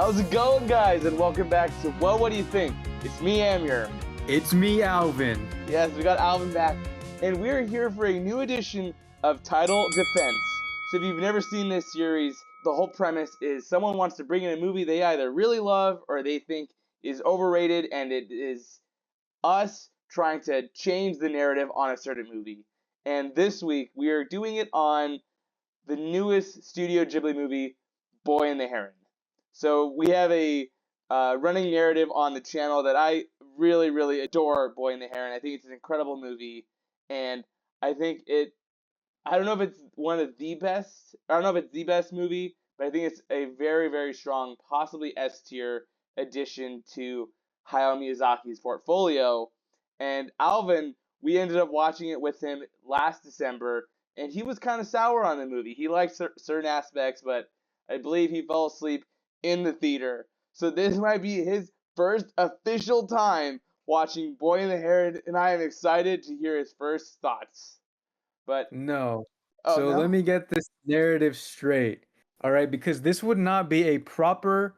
How's it going, guys? And welcome back to What Do You Think? It's me, Amir. It's me, Alvin. Yes, we got Alvin back. And we're here for a new edition of Title Defense. So if you've never seen this series, the whole premise is someone wants to bring in a movie they either really love or they think is overrated, and it is us trying to change the narrative on a certain movie. And this week, we are doing it on the newest Studio Ghibli movie, Boy and the Heron. So we have a running narrative on the channel that I really, really adore Boy and the Heron. I think it's an incredible movie, and I think I don't know if it's one of the best. I don't know if it's the best movie, but I think it's a very, very strong, possibly S tier addition to Hayao Miyazaki's portfolio. And Alvin, we ended up watching it with him last December, and he was kind of sour on the movie. He liked certain aspects, but I believe he fell asleep in the theater. So this might be his first official time watching Boy and the Heron, and I am excited to hear his first thoughts. But No. no? Let me get this narrative straight. All right, because this would not be a proper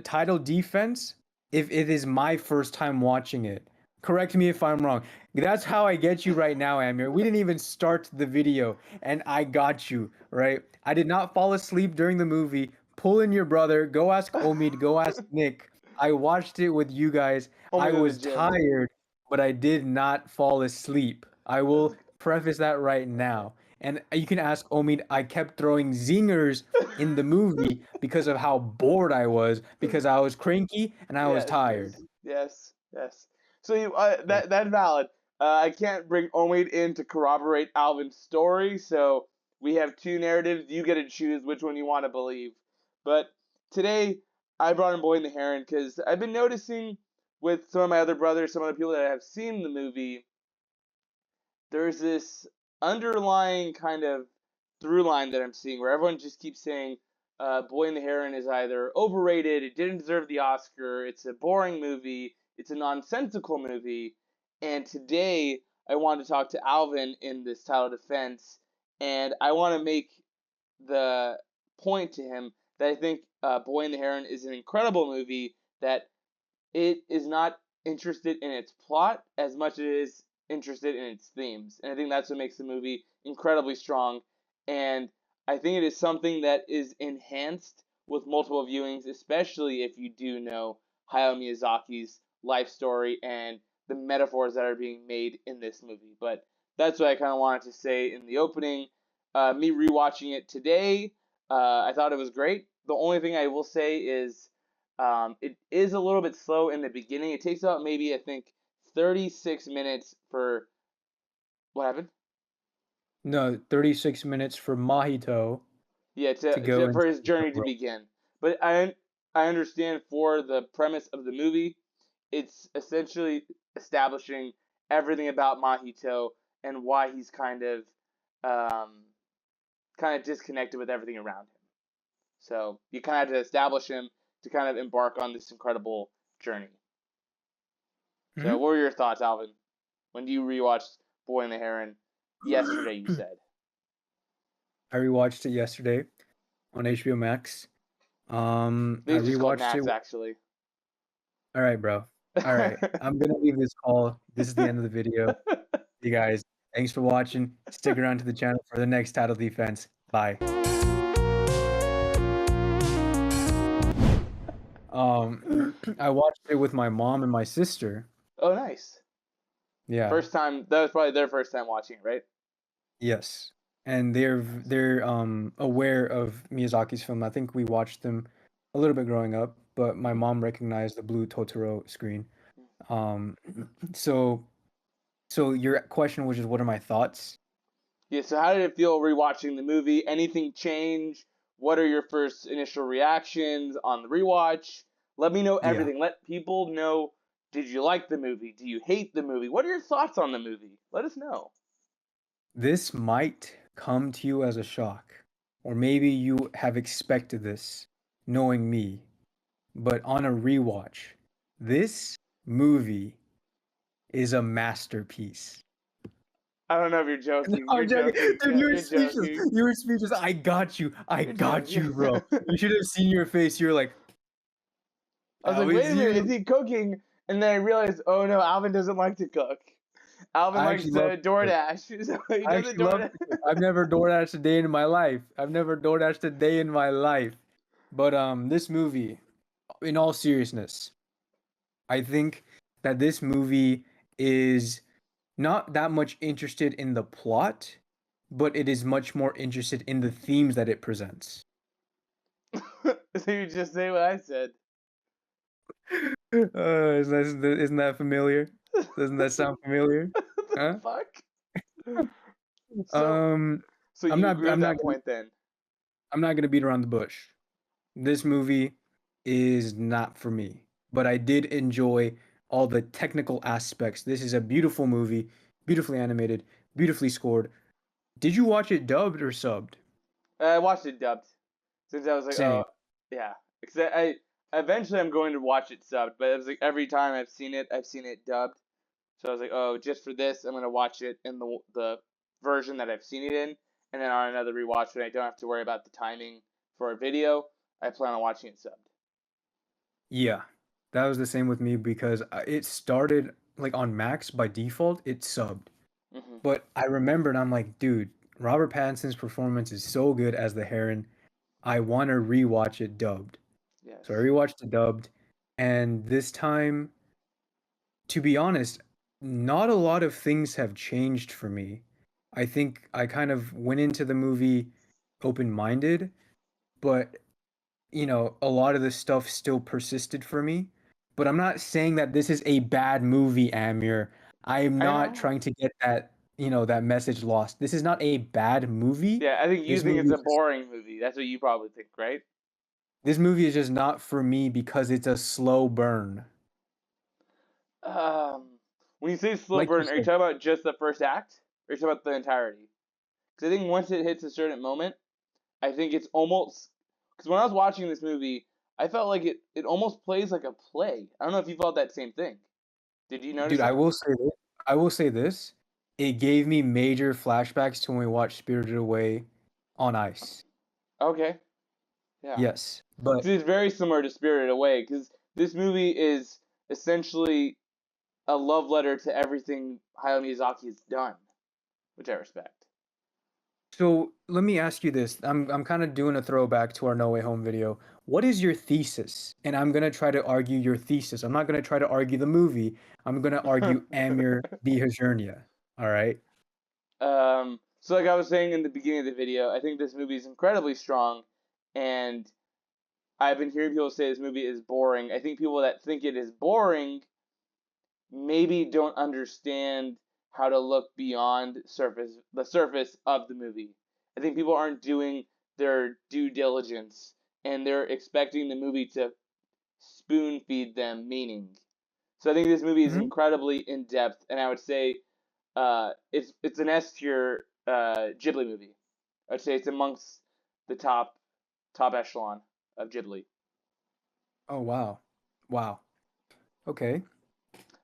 title defense if it is my first time watching it. Correct me if I'm wrong. That's how I get you right now, Amir. We didn't even start the video, and I got you, right? I did not fall asleep during the movie. Pull in your brother. Go ask Omid. Go ask Nick. I watched it with you guys. I was tired, but I did not fall asleep. I will preface that right now. And you can ask Omid, I kept throwing zingers in the movie because of how bored I was, because I was cranky and I was tired. Yes. So that's valid. I can't bring Omid in to corroborate Alvin's story, so we have two narratives. You get to choose which one you want to believe. But today, I brought in Boy and the Heron because I've been noticing with some of my other brothers, some other people that have seen the movie, there's this underlying kind of through line that I'm seeing where everyone just keeps saying Boy and the Heron is either overrated, it didn't deserve the Oscar, it's a boring movie, it's a nonsensical movie. And today, I want to talk to Alvin in this title defense, and I want to make the point to him that I think Boy and the Heron is an incredible movie, that it is not interested in its plot as much as it is interested in its themes. And I think that's what makes the movie incredibly strong. And I think it is something that is enhanced with multiple viewings, especially if you do know Hayao Miyazaki's life story and the metaphors that are being made in this movie. But that's what I kind of wanted to say in the opening. Me rewatching it today, I thought it was great. The only thing I will say is it is a little bit slow in the beginning. It takes about maybe, I think, 36 minutes for... What happened? No, 36 minutes for Mahito. Yeah, for his journey to begin. But I understand for the premise of the movie, it's essentially establishing everything about Mahito and why he's kind of disconnected with everything around him. So you kind of have to establish him to kind of embark on this incredible journey. Mm-hmm. So what were your thoughts, Alvin, when you rewatched Boy and the Heron yesterday, you said? I rewatched it yesterday on HBO Max. I rewatched Max, actually. All right, bro. All right. I'm going to leave this call. This is the end of the video. You guys, thanks for watching. Stick around to the channel for the next title defense. Bye. I watched it with my mom and my sister. Oh, nice. Yeah. First time. That was probably their first time watching it, right? Yes. And they're aware of Miyazaki's film. I think we watched them a little bit growing up, but my mom recognized the blue Totoro screen. So your question was just, what are my thoughts? Yeah, so how did it feel rewatching the movie? Anything change? What are your first initial reactions on the rewatch? Let me know everything. Yeah. Let people know, did you like the movie? Do you hate the movie? What are your thoughts on the movie? Let us know. This might come to you as a shock, or maybe you have expected this, knowing me. But on a rewatch, this movie is a masterpiece. I don't know if you're joking. No, I'm joking. Dude, you were speechless. You were speechless. I got you. I got you, bro. You should have seen your face. You were like... I was like, wait a minute, is he cooking? And then I realized, oh no, Alvin doesn't like to cook. Alvin I likes actually love to to cook. DoorDash, so he I doesn't actually love DoorDash. to cook. I've never DoorDashed a day in my life. I've never DoorDashed a day in my life. But this movie, in all seriousness, I think that this movie is not that much interested in the plot, but it is much more interested in the themes that it presents. So you just say what I said. Isn't that familiar? Doesn't that sound familiar? What the Huh? fuck? So, Um, so I'm you not. agree with I'm not that gonna. point then? I'm not gonna beat around the bush. This movie is not for me, but I did enjoy all the technical aspects. This is a beautiful movie, beautifully animated, beautifully scored. Did you watch it dubbed or subbed? I watched it dubbed since I was like, oh, Same. yeah. Because I eventually I'm going to watch it subbed, but it was like every time I've seen it dubbed. So I was like, oh, just for this, I'm gonna watch it in the version that I've seen it in, and then on another rewatch when I don't have to worry about the timing for a video, I plan on watching it subbed. Yeah, that was the same with me because it started like on Max by default, it's subbed. Hmm. But I remembered, I'm like, dude, Robert Pattinson's performance is so good as the Heron. I want to rewatch it dubbed. So I Yes. rewatched it dubbed, and this time, to be honest, not a lot of things have changed for me. I think I kind of went into the movie open-minded, but a lot of the stuff still persisted for me. But I'm not saying that this is a bad movie, Amir. I am I not know. trying to get that message lost. This is not a bad movie. Yeah, I think you This think it's movie a is just boring movie. That's what you probably think, right? this movie is just not for me because it's a slow burn. When you say slow Like you burn, are you said, talking about just the first act, or are you talking about the entirety? Because I think once it hits a certain moment, I think it's almost because when I was watching this movie, I felt like it almost plays like a play. I don't know if you felt that same thing. Did you dude, notice I that? will say this. I will say this. It gave me major flashbacks to when we watched Spirited Away on ice. Okay, yeah. Yes, but It's very similar to Spirited Away because this movie is essentially a love letter to everything Hayao Miyazaki has done, which I respect. so let me ask you this. I'm kind of doing a throwback to our No Way Home video. What is your thesis? And I'm gonna try to argue your thesis. I'm not gonna try to argue the movie. I'm gonna argue Amir Bihajurnia. All right. So like I was saying in the beginning of the video, I think this movie is incredibly strong, and I've been hearing people say this movie is boring. I think people that think it is boring maybe don't understand how to look beyond the surface of the movie. I think people aren't doing their due diligence and they're expecting the movie to spoon feed them meaning. So I think this movie is Mhm. incredibly in depth, and I would say it's an S tier Ghibli movie. I'd say it's amongst the top echelon of Ghibli. Oh wow. Wow. Okay.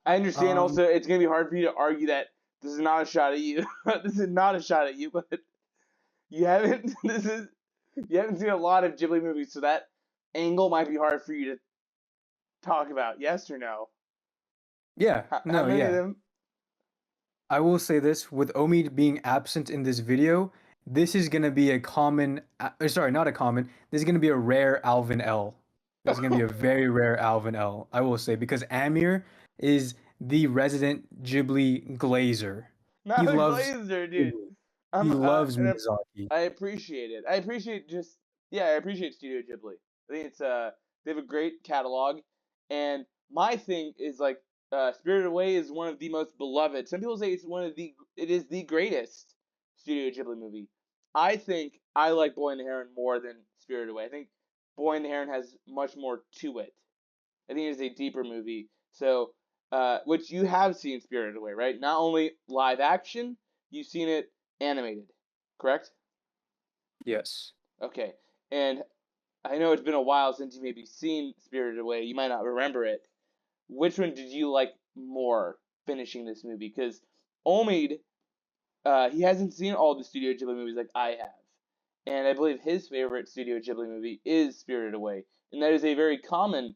I understand Um, also it's gonna be hard for you to argue that this is not a shot at you. This is not a shot at you, but you haven't this is you haven't seen a lot of Ghibli movies, so that angle might be hard for you to talk about. Yes or no? yeah. How No, many of yeah. them? I will say this, with Omi being absent in this video, this is gonna be a common, sorry, not a common, this is gonna be a rare Alvin L. This is gonna be a very rare Alvin L, I will say, because Amir is the resident Ghibli glazer. He Not a loves glazer, dude. Ghibli. He loves And Miyazaki. I appreciate it. I appreciate just yeah, I appreciate Studio Ghibli. I think it's they have a great catalog, and my thing is like Spirited Away is one of the most beloved. Some people say it is the greatest Studio Ghibli movie. I think I like Boy and the Heron more than Spirited Away. I think Boy and the Heron has much more to it. I think it is a deeper movie. So, which you have seen Spirited Away, right? Not only live action, you've seen it animated, correct? Yes. Okay. And I know it's been a while since you maybe seen Spirited Away. You might not remember it. Which one did you like more finishing this movie? Because Omid, he hasn't seen all the Studio Ghibli movies like I have. And I believe his favorite Studio Ghibli movie is Spirited Away. And that is a very common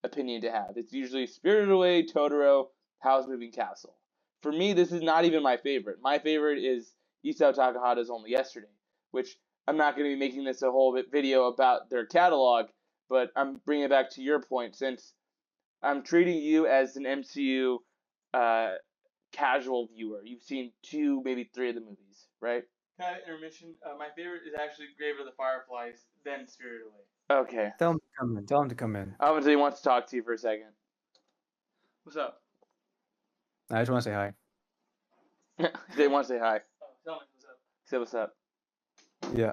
opinion to have. It's usually Spirited Away, Totoro, Howl's Moving Castle. For me, this is not even my favorite. My favorite is Isao Takahata's Only Yesterday, which I'm not going to be making this a whole video about their catalog, but I'm bringing it back to your point since I'm treating you as an MCU uh, casual viewer. You've seen 2, maybe 3 of the movies, right? Kind of intermission. My favorite is actually Grave of the Fireflies, then Spirited Away. Okay. Tell him to come in. Tell him to come in. He wants to talk to you for a second. What's up? I just want to say hi. He wants to say hi. Oh, tell me what's up. Say what's up. Yeah.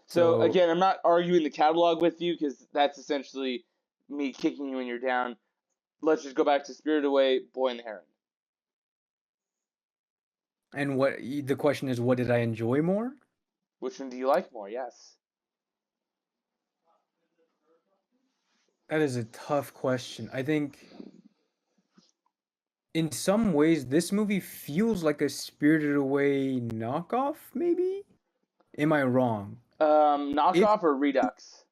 So again, I'm not arguing the catalog with you because that's essentially me kicking you when you're down. Let's just go back to Spirited Away, Boy and the Heron. And what the question is, what did I enjoy more? Which one do you like more? Yes. That is a tough question. I think in some ways this movie feels like a Spirited Away knockoff, maybe? Am I wrong? Knockoff or Redux?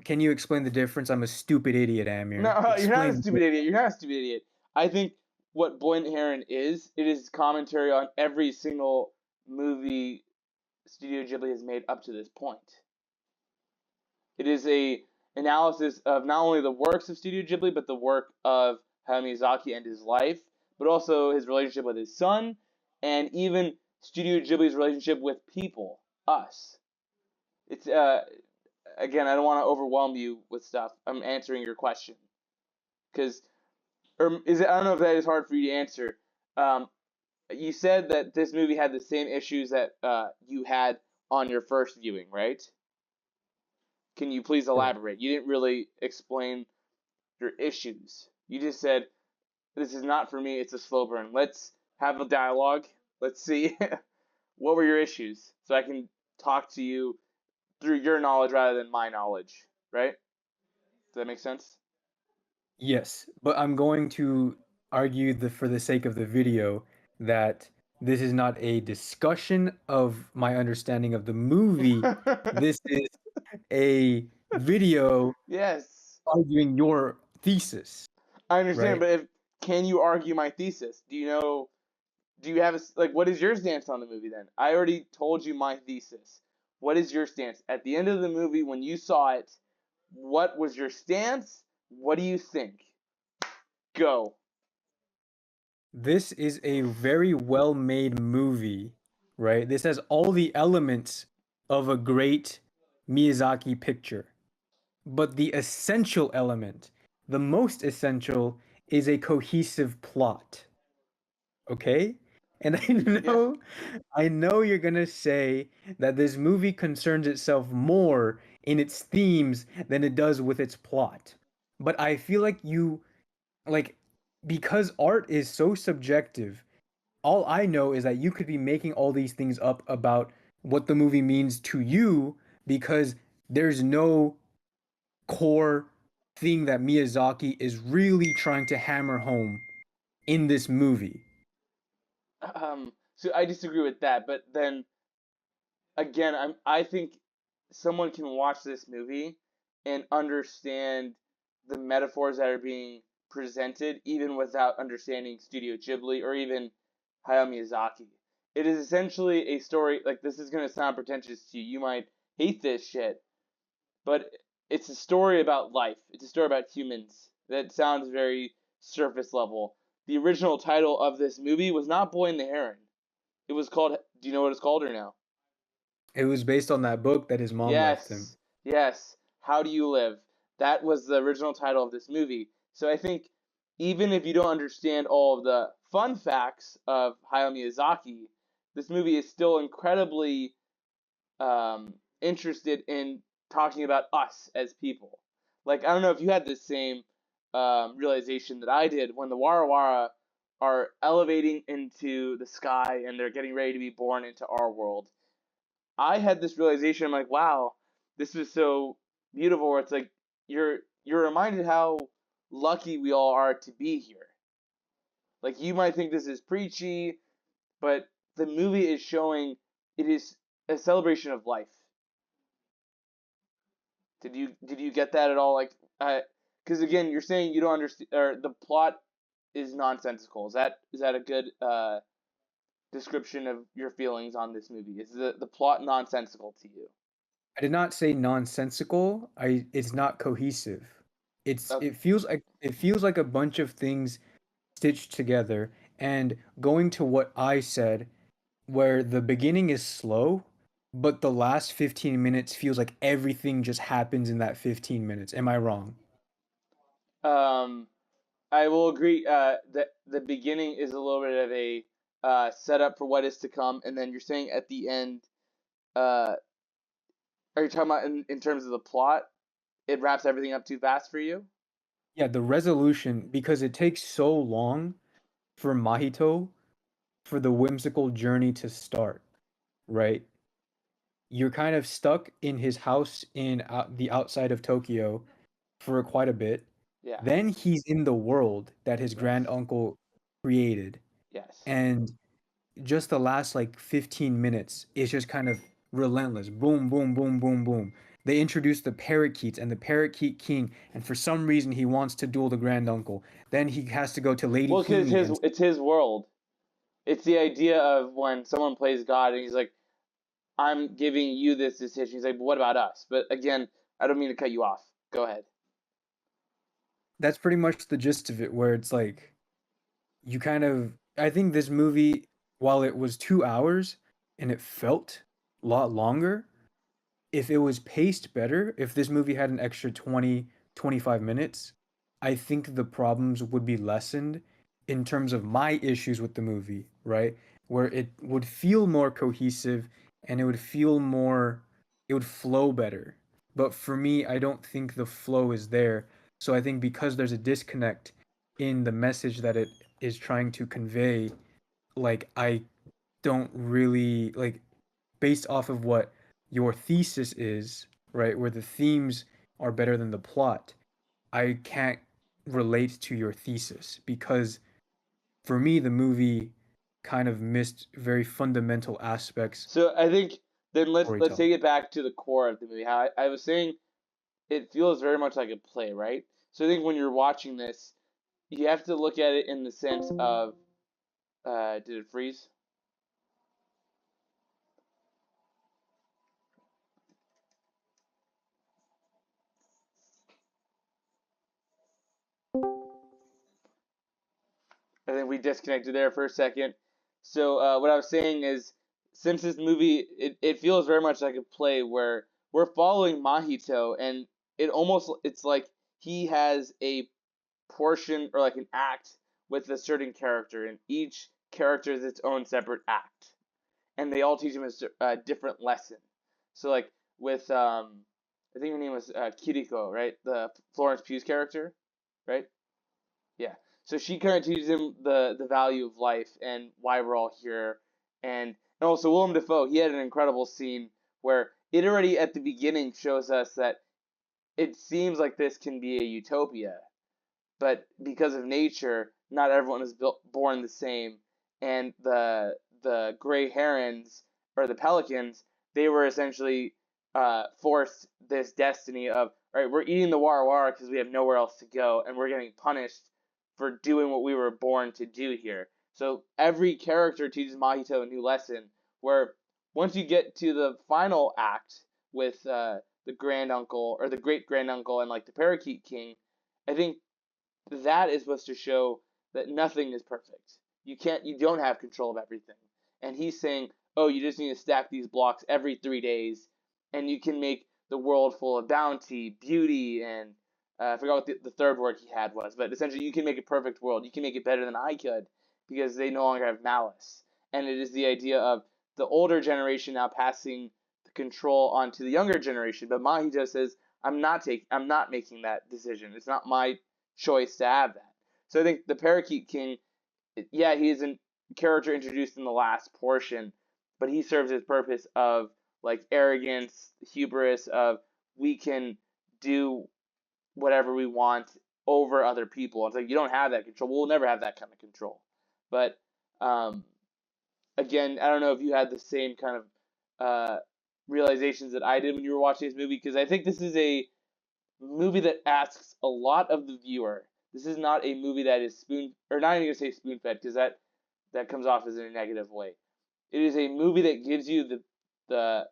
Can you explain the difference? I'm a stupid idiot, Amir. No, you're not a stupid idiot. You're not a stupid idiot. I think what Boy and the Heron is, it is commentary on every single movie Studio Ghibli has made up to this point. It is a analysis of not only the works of Studio Ghibli, but the work of Hayao Miyazaki and his life, but also his relationship with his son, and even Studio Ghibli's relationship with people, us. It's again, I don't want to overwhelm you with stuff. I'm answering your question because, or is it? I don't know if that is hard for you to answer. You said that this movie had the same issues that you had on your first viewing, right? Can you please elaborate? You didn't really explain your issues. You just said, this is not for me, it's a slow burn. Let's have a dialogue. Let's see what were your issues so I can talk to you through your knowledge rather than my knowledge, right? Does that make sense? Yes, but I'm going to argue for the sake of the video that this is not a discussion of my understanding of the movie. This is a video Yes. arguing your thesis. I understand, Right? but can you argue my thesis? Do you have what is your stance on the movie then? I already told you my thesis. What is your stance? At the end of the movie, when you saw it, what was your stance? What do you think? Go. This is a very well-made movie, right? This has all the elements of a great Miyazaki picture. But the essential element, the most essential, is a cohesive plot. Okay? And I know you're gonna say that this movie concerns itself more in its themes than it does with its plot. But I feel like like, because art is so subjective, all I know is that you could be making all these things up about what the movie means to you because there's no core thing that Miyazaki is really trying to hammer home in this movie. So I disagree with that, but then again, I think someone can watch this movie and understand the metaphors that are being presented even without understanding Studio Ghibli or even Hayao Miyazaki. It is essentially a story, like this is going to sound pretentious to you. You might hate this shit, but it's a story about life. It's a story about humans. That sounds very surface level. The original title of this movie was not Boy and the Heron. It was called, do you know what it's called or no? It was based on that book that his mom left him. Yes. How Do You Live? That was the original title of this movie. So I think even if you don't understand all of the fun facts of Hayao Miyazaki, this movie is still incredibly interested in talking about us as people. Like, I don't know if you had the same realization that I did when the Warawara are elevating into the sky and they're getting ready to be born into our world. I had this realization. I'm like, wow, this was so beautiful. Where it's like you're reminded how lucky we all are to be here. Like you might think this is preachy, but the movie is showing it is a celebration of life. Did you get that at all? Like, because again, you're saying you don't understand, or the plot is nonsensical. Is that a good description of your feelings on this movie? Is the plot nonsensical to you? I did not say nonsensical. It's not cohesive. Okay. It feels like a bunch of things stitched together. And going to what I said, where the beginning is slow, but the last 15 minutes feels like everything just happens in that 15 minutes. Am I wrong? Um, I will agree that the beginning is a little bit of a setup for what is to come, and then you're saying at the end, uh, are you talking about in terms of the plot? It wraps everything up too fast for you? Yeah, the resolution, because it takes so long for Mahito for the whimsical journey to start, right? You're kind of stuck in his house in the outside of Tokyo for quite a bit. Yeah. Then he's in the world that his Yes. granduncle created. Yes. And just the last like 15 minutes is just kind of relentless. Boom, boom, boom, boom, boom. They introduce the parakeets and the parakeet king, and for some reason he wants to duel the granduncle. Then he has to go to Lady Well, because Himi his and it's his world. It's the idea of when someone plays God and he's like, "I'm giving you this decision." He's like, "But what about us?" But again, I don't mean to cut you off. Go ahead. that's pretty much the gist of it, where it's like you kind of I think this movie, while it was 2 hours and it felt a lot longer, if it was paced better, if this movie had an extra 20, 25 minutes, I think the problems would be lessened in terms of my issues with the movie, right? Where it would feel more cohesive and it would flow better. But for me, I don't think the flow is there. So I think because there's a disconnect in the message that it is trying to convey, like I don't really like based off of what your thesis is, right, where the themes are better than the plot, I can't relate to your thesis because for me, the movie kind of missed very fundamental aspects So I think then of let's storytelling. take it back to the core of the movie. How I was saying it feels very much like a play, right? So I think when you're watching this, you have to look at it in the sense of did it freeze? I think we disconnected there for a second. So what I was saying is, since this movie, it feels very much like a play where we're following Mahito, and it's like he has a portion or like an act with a certain character, and each character is its own separate act, and they all teach him a different lesson. So like with I think her name was Kiriko, right? The Florence Pugh's character, right? Yeah. So she kind of teaches him the value of life and why we're all here, and also Willem Dafoe. He had an incredible scene where it already at the beginning shows us that it seems like this can be a utopia, but because of nature, not everyone is born the same, and the gray herons or the pelicans, they were essentially forced this destiny of all right, we're eating the war because we have nowhere else to go, and we're getting punished for doing what we were born to do here. So every character teaches Mahito a new lesson. Where once you get to the final act with the granduncle or the great granduncle and like the parakeet king, I think that is supposed to show that nothing is perfect. You don't have control of everything. And he's saying, "Oh, you just need to stack these blocks every 3 days and you can make the world full of bounty, beauty, and I forgot what the third word he had was, but essentially you can make a perfect world. You can make it better than I could because they no longer have malice." And it is the idea of the older generation now passing the control onto the younger generation. But Mahito says, I'm not making that decision. It's not my choice to have that. So I think the Parakeet King, yeah, he is a character introduced in the last portion, but he serves his purpose of like arrogance, hubris of we can do whatever we want over other people. It's like you don't have that control. We'll never have that kind of control. But um, again, I don't know if you had the same kind of realizations that I did when you were watching this movie, because I think this is a movie that asks a lot of the viewer. This is not a movie that is or not even gonna say spoon fed, because that comes off as in a negative way. It is a movie that gives you the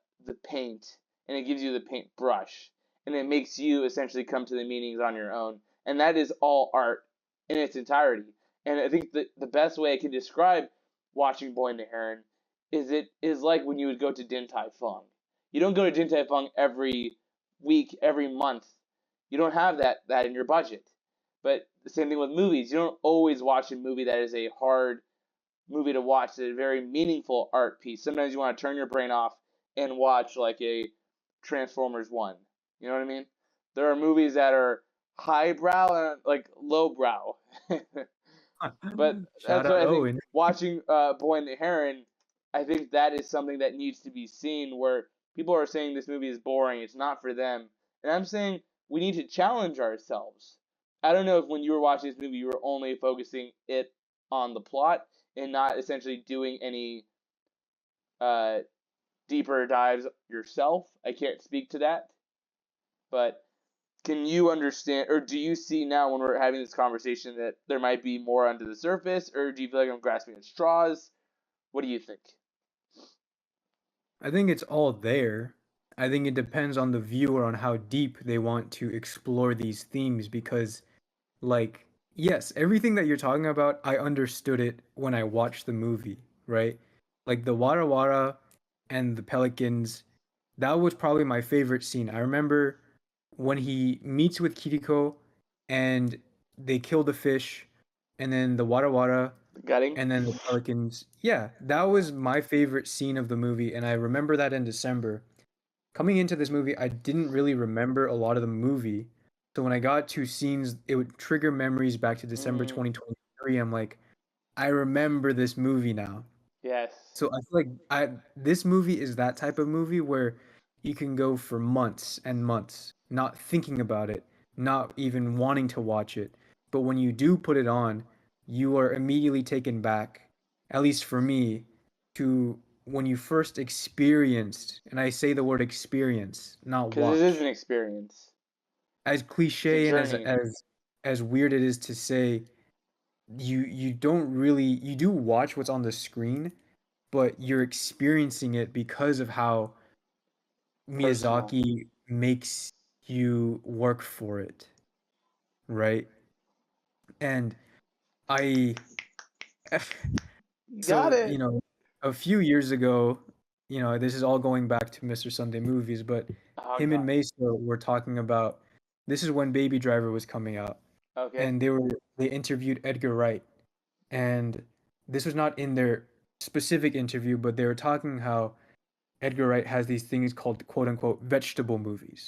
paint, and it gives you the paint brush, and it makes you essentially come to the meanings on your own. And that is all art in its entirety. And I think that the best way I can describe watching Boy and the Heron is it is like when you would go to Din Tai Fung. You don't go to Din Tai Fung every week, every month. You don't have that in your budget. But the same thing with movies. You don't always watch a movie that is a hard movie to watch. It's a very meaningful art piece. Sometimes you want to turn your brain off and watch like a Transformers 1. You know what I mean? There are movies that are highbrow and like lowbrow. But Shout that's what out I think. Owen. Watching Boy and the Heron, I think that is something that needs to be seen. Where people are saying this movie is boring, it's not for them, and I'm saying we need to challenge ourselves. I don't know if when you were watching this movie, you were only focusing it on the plot and not essentially doing any uh, deeper dives yourself. I can't speak to that, but can you understand, or do you see now when we're having this conversation that there might be more under the surface, or do you feel like I'm grasping at straws? What do you think? I think it's all there. I think it depends on the viewer on how deep they want to explore these themes because, like, yes, everything that you're talking about, I understood it when I watched the movie, right? Like the Wara Wara and the pelicans, that was probably my favorite scene. I remember when he meets with Kiriko and they kill the fish and then the Wara Wara The gutting? and then the pelicans. Yeah, that was my favorite scene of the movie and I remember that in December. Coming into this movie, I didn't really remember a lot of the movie. So when I got to scenes, it would trigger memories back to December Mm, 2023. I'm like, I remember this movie now. yes. So I feel like this movie is that type of movie where you can go for months and months not thinking about it, not even wanting to watch it. But when you do put it on, you are immediately taken back, at least for me, to when you first experienced, and I say the word experience, not Because it is an watch. experience. As It's a cliche and journey. as weird it is to say, you don't really you do watch what's on the screen, but you're experiencing it because of how Personal. Miyazaki makes you work for it, right? And I, You got so, it. a few years ago, this is all going back to Mr. Sunday Movies, but Oh, him and God. Mesa were talking about this is when Baby Driver was coming out, Okay. and they interviewed Edgar Wright, and this was not in their specific interview, but they were talking how Edgar Wright has these things called quote unquote vegetable movies.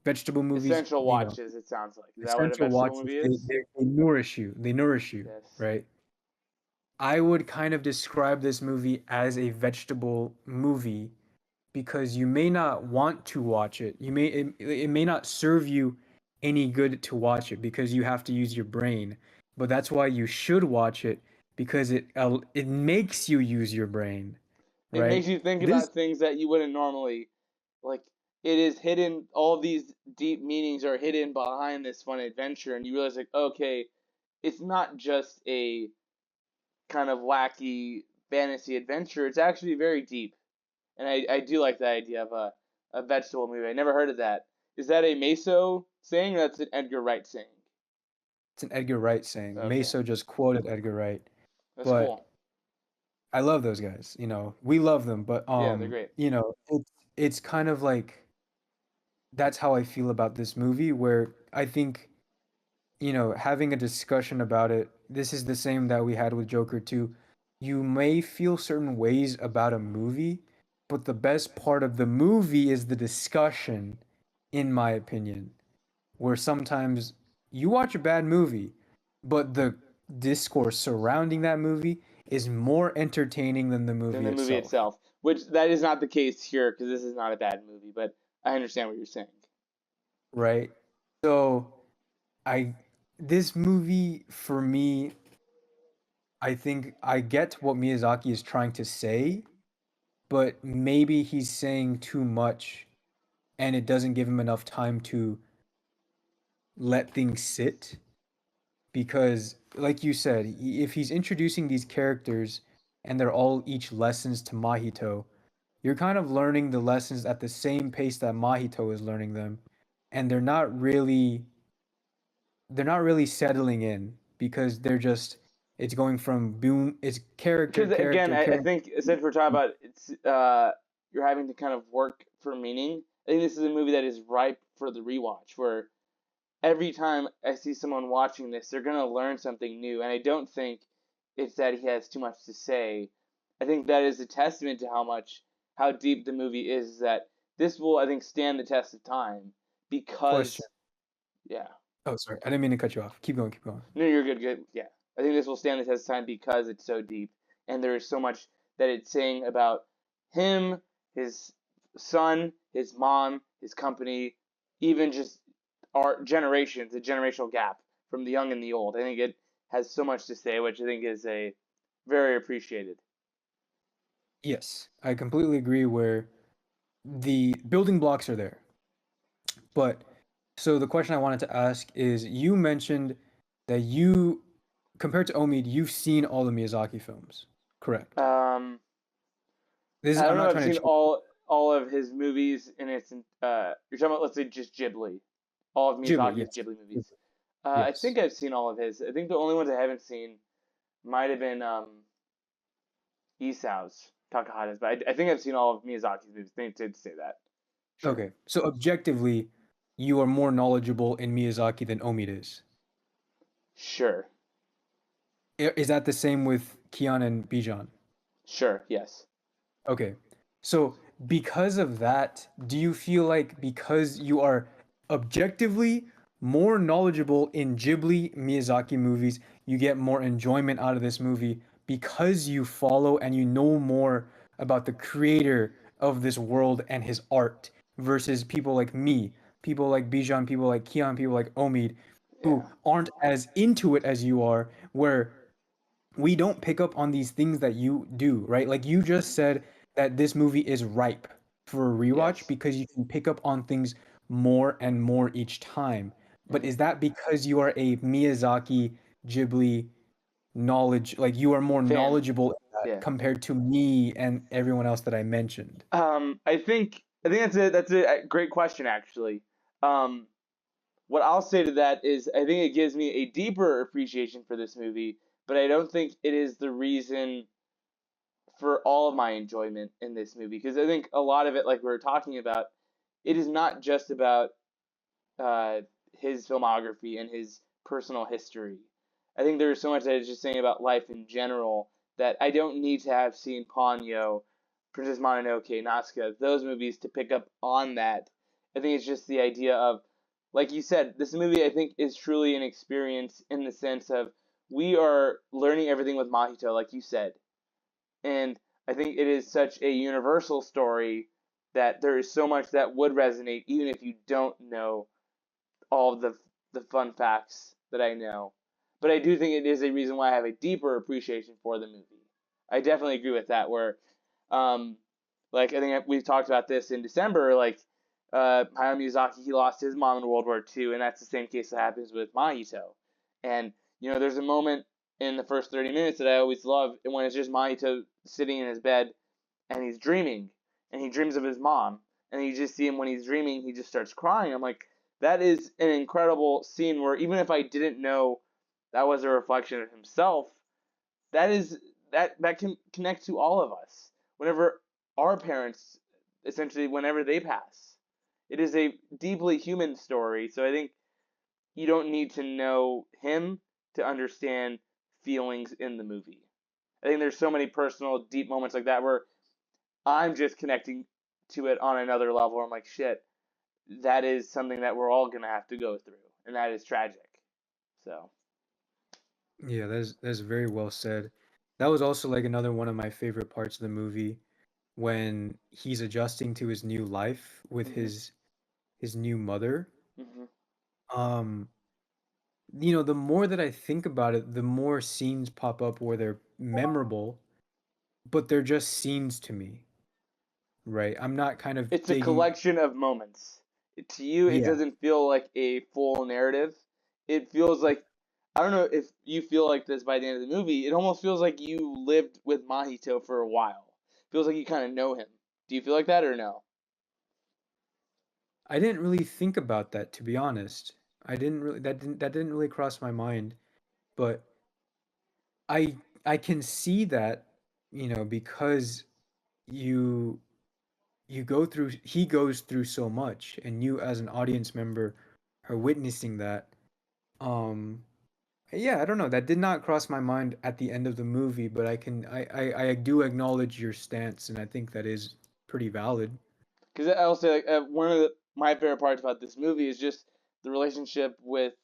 Vegetable movies, Essential watches, it sounds like. Is that what a essential vegetable watches. movie They, is? they, they nourish you. They nourish you, Yes. right? I would kind of describe this movie as a vegetable movie because you may not want to watch it. It may not serve you any good to watch it because you have to use your brain. But that's why you should watch it because it makes you use your brain, It makes right? you think This about things that you wouldn't normally. Like, it is hidden, all these deep meanings are hidden behind this fun adventure, and you realize, like, okay, it's not just a kind of wacky fantasy adventure, it's actually very deep. And I do like the idea of a vegetable movie. I never heard of that. Is that a Meso saying, or that's an Edgar Wright saying? It's an Edgar Wright saying. Okay, Meso just quoted Edgar Wright, that's but cool. I love those guys. We love them, but Yeah, they're great. it's kind of like that's how I feel about this movie where I think, having a discussion about it, this is the same that we had with Joker 2. You may feel certain ways about a movie, but the best part of the movie is the discussion, in my opinion, where sometimes you watch a bad movie, but the discourse surrounding that movie is more entertaining than the Than movie the movie itself, itself, which that is not the case here because this is not a bad movie. But I understand what you're saying. right? So, I this movie for me, I think I get what Miyazaki is trying to say, but maybe he's saying too much and it doesn't give him enough time to let things sit because like you said, if he's introducing these characters and they're all each lessons to Mahito, you're kind of learning the lessons at the same pace that Mahito is learning them, and they're not really settling in because they're just it's going from boom it's character Because again, character I character. think since we're talking about it's you're having to kind of work for meaning. I think this is a movie that is ripe for the rewatch. Where every time I see someone watching this, they're gonna learn something new, and I don't think it's that he has too much to say. I think that is a testament to how deep the movie is. That this will, I think, stand the test of time Question. because, yeah, Oh, sorry, I didn't mean to cut you off. Keep going, keep going. no, you're good, good, yeah. I think this will stand the test of time because it's so deep, and there is so much that it's saying about him, his son, his mom, his company, even just our generations, the generational gap from the young and the old. I think it has so much to say, which I think is a very appreciated. Yes, I completely agree where the building blocks are there. But so the question I wanted to ask is you mentioned that you compared to Omid, you've seen all the Miyazaki films. Correct. Um, This is I I'm don't know not if I've trying to seen cheat. all of his movies, and it's you're talking about, let's say, just Ghibli, all of Ghibli, Miyazaki's yes. Ghibli movies. Ghibli, I yes. think I've seen all of his. I think the only ones I haven't seen might have been Isau's, Takahata's, but I think I've seen all of Miyazaki's movies. I think to say that. Sure. Okay. So objectively, you are more knowledgeable in Miyazaki than Omid is. Sure. Is that the same with Kian and Bijan? Sure. Yes. Okay. So because of that, do you feel like because you are objectively more knowledgeable in Ghibli Miyazaki movies, you get more enjoyment out of this movie because you follow and you know more about the creator of this world and his art versus people like me, people like Bijan, people like Kian, people like Omid, who Yeah. aren't as into it as you are, where we don't pick up on these things that you do, right? Like you just Mhm. said that this movie is ripe for a rewatch Yes. because you can pick up on things more and more each time. But Hmm. is that because you are a Miyazaki Ghibli knowledge, like you are more Fan. knowledgeable in that Yeah. compared to me and everyone else that I mentioned? I think that's a great question actually. Um, what I'll say to that is I think it gives me a deeper appreciation for this movie, but I don't think it is the reason for all of my enjoyment in this movie because I think a lot of it, like we were talking about, it is not just about uh, his filmography and his personal history. I think there's so much that is just saying about life in general that I don't need to have seen Ponyo, Princess Mononoke, Nausicaa, those movies to pick up on that. I think it's just the idea of, like you said, this movie I think is truly an experience in the sense of we are learning everything with Mahito, like you said, and I think it is such a universal story that there is so much that would resonate even if you don't know all of the fun facts that I know. But I do think it is a reason why I have a deeper appreciation for the movie. I definitely agree with that. Where, um, like I think we've talked about this in December. Like Hayao Miyazaki, he lost his mom in World War II, and that's the same case that happens with Mahito. And there's a moment in the first 30 minutes that I always love, and when it's just Mahito sitting in his bed and he's dreaming, and he dreams of his mom, and you just see him when he's dreaming, he just starts crying. I'm like, that is an incredible scene where even if I didn't know that was a reflection of himself, that is that can connect to all of us. Whenever our parents, essentially, whenever they pass, it is a deeply human story. So I think you don't need to know him to understand feelings in the movie. I think there's so many personal, deep moments like that where I'm just connecting to it on another level. I'm like, shit, that is something that we're all gonna have to go through, and that is tragic. So, Yeah, that's very well said. That was also like another one of my favorite parts of the movie when he's adjusting to his new life with hmm his new mother. hmm Um, the more that I think about it, the more scenes pop up where they're memorable, but they're just scenes to me. right? I'm not kind of It's a digging. collection of moments. To you, it Yeah, doesn't feel like a full narrative. It feels like, I don't know if you feel like this by the end of the movie. It almost feels like you lived with Mahito for a while. Feels like you kind of know him. Do you feel like that or no? I didn't really think about that, to be honest. That didn't really cross my mind, but I can see that, because you you go through he goes through so much, and you as an audience member are witnessing that. Um yeah, I don't know. That did not cross my mind at the end of the movie, but I do acknowledge your stance, and I think that is pretty valid. Because I'll say like one of my favorite parts about this movie is just the relationship with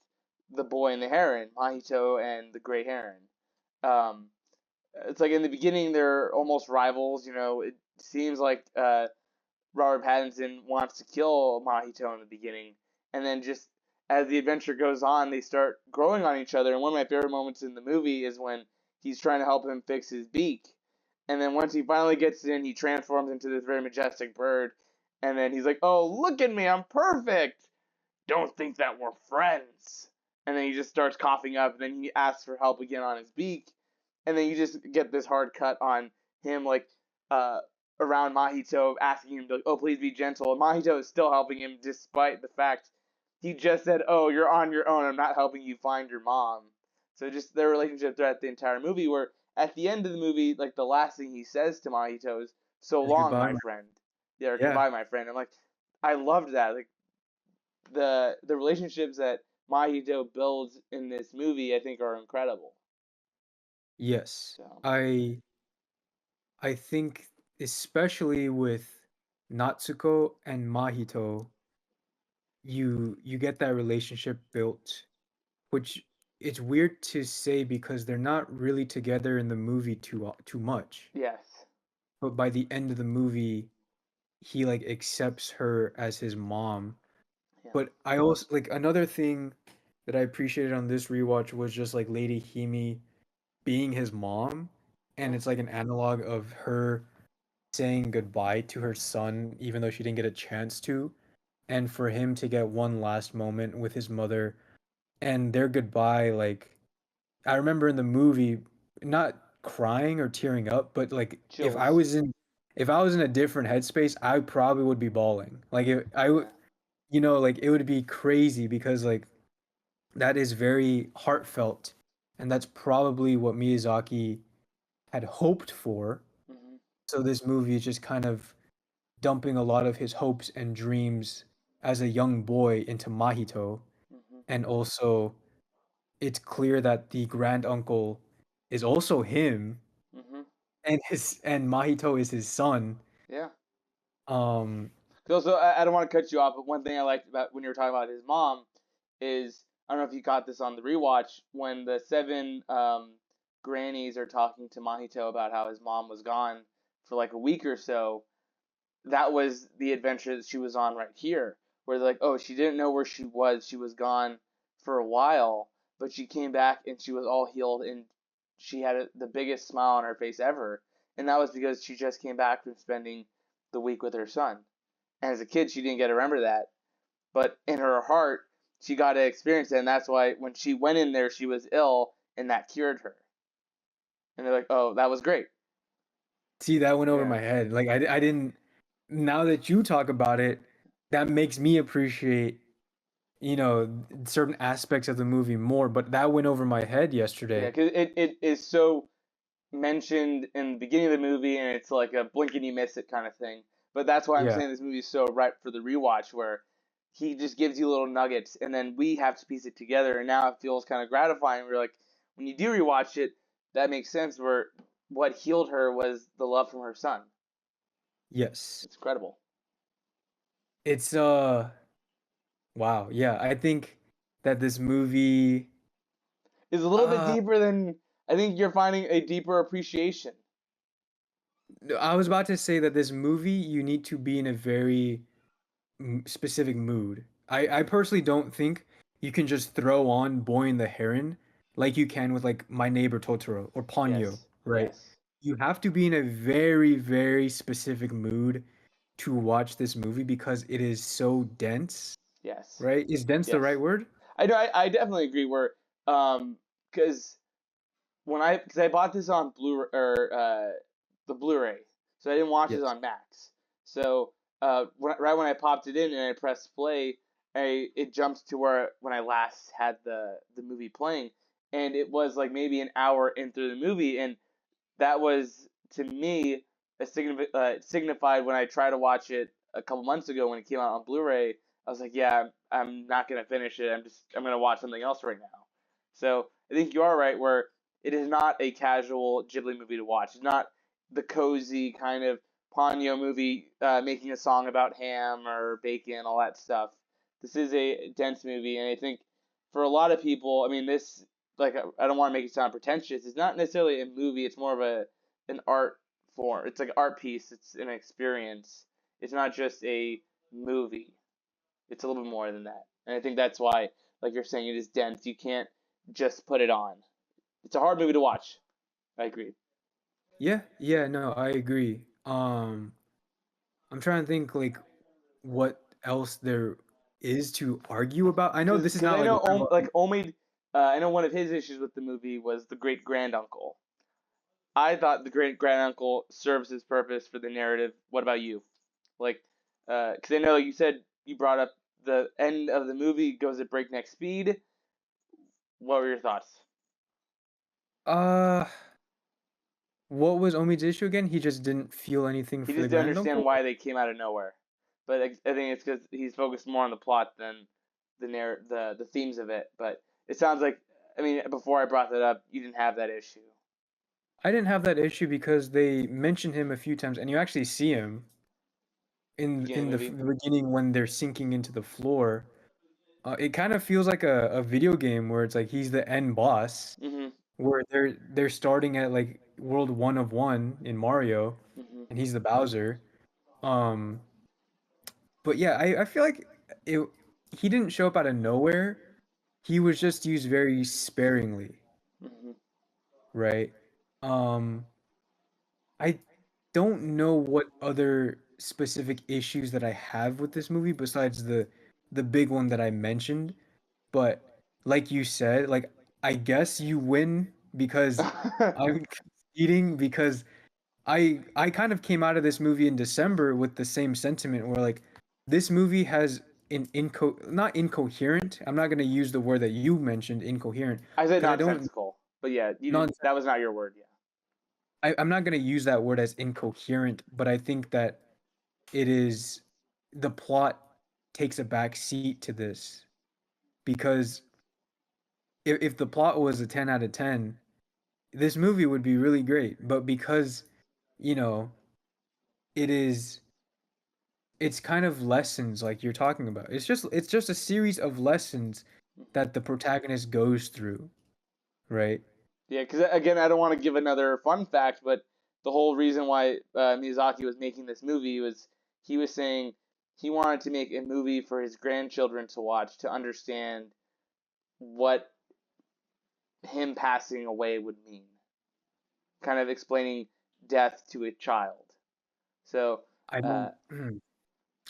the boy and the heron, Mahito and the gray heron. Um, it's like in the beginning they're almost rivals. You know, it seems like Robert Pattinson wants to kill Mahito in the beginning, and then just as the adventure goes on, they start growing on each other. And one of my favorite moments in the movie is when he's trying to help him fix his beak, and then once he finally gets in, he transforms into this very majestic bird, and then he's like, "Oh, look at me, I'm perfect. Don't think that we're friends." And then he just starts coughing up, and then he asks for help again on his beak, and then you just get this hard cut on him like uh around Mahito asking him to like, "Oh, please be gentle." And Mahito is still helping him despite the fact he just said, "Oh, you're on your own. I'm not helping you find your mom." So just their relationship throughout the entire movie, where at the end of the movie, like the last thing he says to Mahito is, "So Just long, goodbye. my friend." Yeah, or Yeah. goodbye, my friend. I'm like, I loved that. Like the relationships that Mahito builds in this movie, I think, are incredible. Yes. So I think especially with Natsuko and Mahito, you get that relationship built, which it's weird to say because they're not really together in the movie too much. yes, But by the end of the movie, he like accepts her as his mom. yeah, But I also like another thing that I appreciated on this rewatch was just like Lady Himi being his mom, and yeah, it's like an analog of her saying goodbye to her son even though she didn't get a chance to, and for him to get one last moment with his mother, and their goodbye, like I remember in the movie not crying or tearing up, but like chills. if I was in a different headspace, I probably would be bawling. Like if I would, Yeah, like it would be crazy because like that is very heartfelt, and that's probably what Miyazaki had hoped for. hmm, So this movie is just kind of dumping a lot of his hopes and dreams as a young boy into Mahito, hmm, and also it's clear that the granduncle is also him, hmm, and Mahito is his son. yeah. Um, So I don't want to cut you off, but one thing I liked about when you were talking about his mom is I don't know if you caught this on the rewatch when the seven grannies are talking to Mahito about how his mom was gone for like a week or so. That was the adventure that she was on right here, where they're like, oh, she didn't know where she was. She was gone for a while, but she came back and she was all healed and she had the biggest smile on her face ever. And that was because she just came back from spending the week with her son. And as a kid, she didn't get to remember that, but in her heart, she got to experience it, and that's why when she went in there, she was ill, and that cured her. And they're like, "Oh, that was great." See, that went over Yeah, my head. Like I didn't. Now that you talk about it, that makes me appreciate, certain aspects of the movie more. But that went over my head yeah, yesterday. because it is so mentioned in the beginning of the movie, and it's like a blink and you miss it kind of thing. But that's why I'm Yeah. saying this movie is so ripe for the rewatch, where he just gives you little nuggets, and then we have to piece it together. And now it feels kind of gratifying. We're like, when you do rewatch it, that makes sense. Where what healed her was the love from her son. Yes. It's incredible. It's wow. Yeah, I think that this movie Is a little bit uh deeper than I think you're finding a deeper appreciation. I was about to say that this movie you need to be in a very specific mood. I personally don't think you can just throw on Boy and the Heron like you can with like My Neighbor Totoro or Ponyo, Yes, right? yes, You have to be in a very, very specific mood, to watch this movie because it is so dense, Yes. right? Is dense the right Yes. word? I know. I definitely agree. Where because because I bought this on the Blu-ray, so I didn't watch this Yes. on Max. So right when I popped it in and I pressed play, it jumped to where when I last had the movie playing, and it was like maybe an hour into the movie, and that was to me signified when I tried to watch it a couple months ago when it came out on Blu-ray. I was like, yeah, I'm not gonna finish it. I'm gonna watch something else right now. So I think you are right where it is not a casual Ghibli movie to watch. It's not the cozy kind of Ponyo movie making a song about ham or bacon, all that stuff. This is a dense movie, and I think for a lot of people, I mean, this like I don't want to make it sound pretentious. It's not necessarily a movie. It's more of an art form. It's like an art piece. It's an experience. It's not just a movie. It's a little bit more than that. And I think that's why, like you're saying, it is dense. You can't just put it on. It's a hard movie to watch. I agree. Yeah, yeah, no, I agree. I'm trying to think like what else there is to argue about. I know this is Because not I like know one of our, Omid, I know one of his issues with the movie was the great granduncle. I thought the great granduncle serves his purpose for the narrative. What about you? Like, because I know you said you brought up the end of the movie goes at breakneck speed. What were your thoughts? uh what was Omid's issue again? He just didn't feel anything He for the just didn't understand granduncle? why they came out of nowhere. But I think it's because he's focused more on the plot than the themes of it. But it sounds like I mean before I brought that up, you didn't have that issue. I didn't have that issue because they mentioned him a few times and you actually see him Beginning in of the movie. the beginning when they're sinking into the floor. It kind of feels like a video game where it's like he's the end boss, Mhm. where they're starting at like world one of one in Mario, Mhm. and he's the Bowser. Um, but yeah, I feel like it he didn't show up out of nowhere. He was just used very sparingly, Mhm. right? Um, I don't know what other specific issues that I have with this movie besides the big one that I mentioned. But like you said, like I guess you win because I'm conceding because I kind of came out of this movie in December with the same sentiment where like this movie has an not incoherent. I'm not gonna use the word that you mentioned, incoherent, I said because I don't nonsensical, but yeah, you didn't. nonsense. That was not your word. Yeah. I'm not gonna use that word as incoherent, but I think that it is the plot takes a back seat to this because if the plot was a 10 out of 10, this movie would be really great. But because, you know, it is it's kind of lessons like you're talking about. It's just a series of lessons Mhm. that the protagonist goes through, right? Yeah, because again, I don't want to give another fun fact, but the whole reason why Miyazaki was making this movie was he was saying he wanted to make a movie for his grandchildren to watch to understand what him passing away would mean, kind of explaining death to a child. So, I uh, don't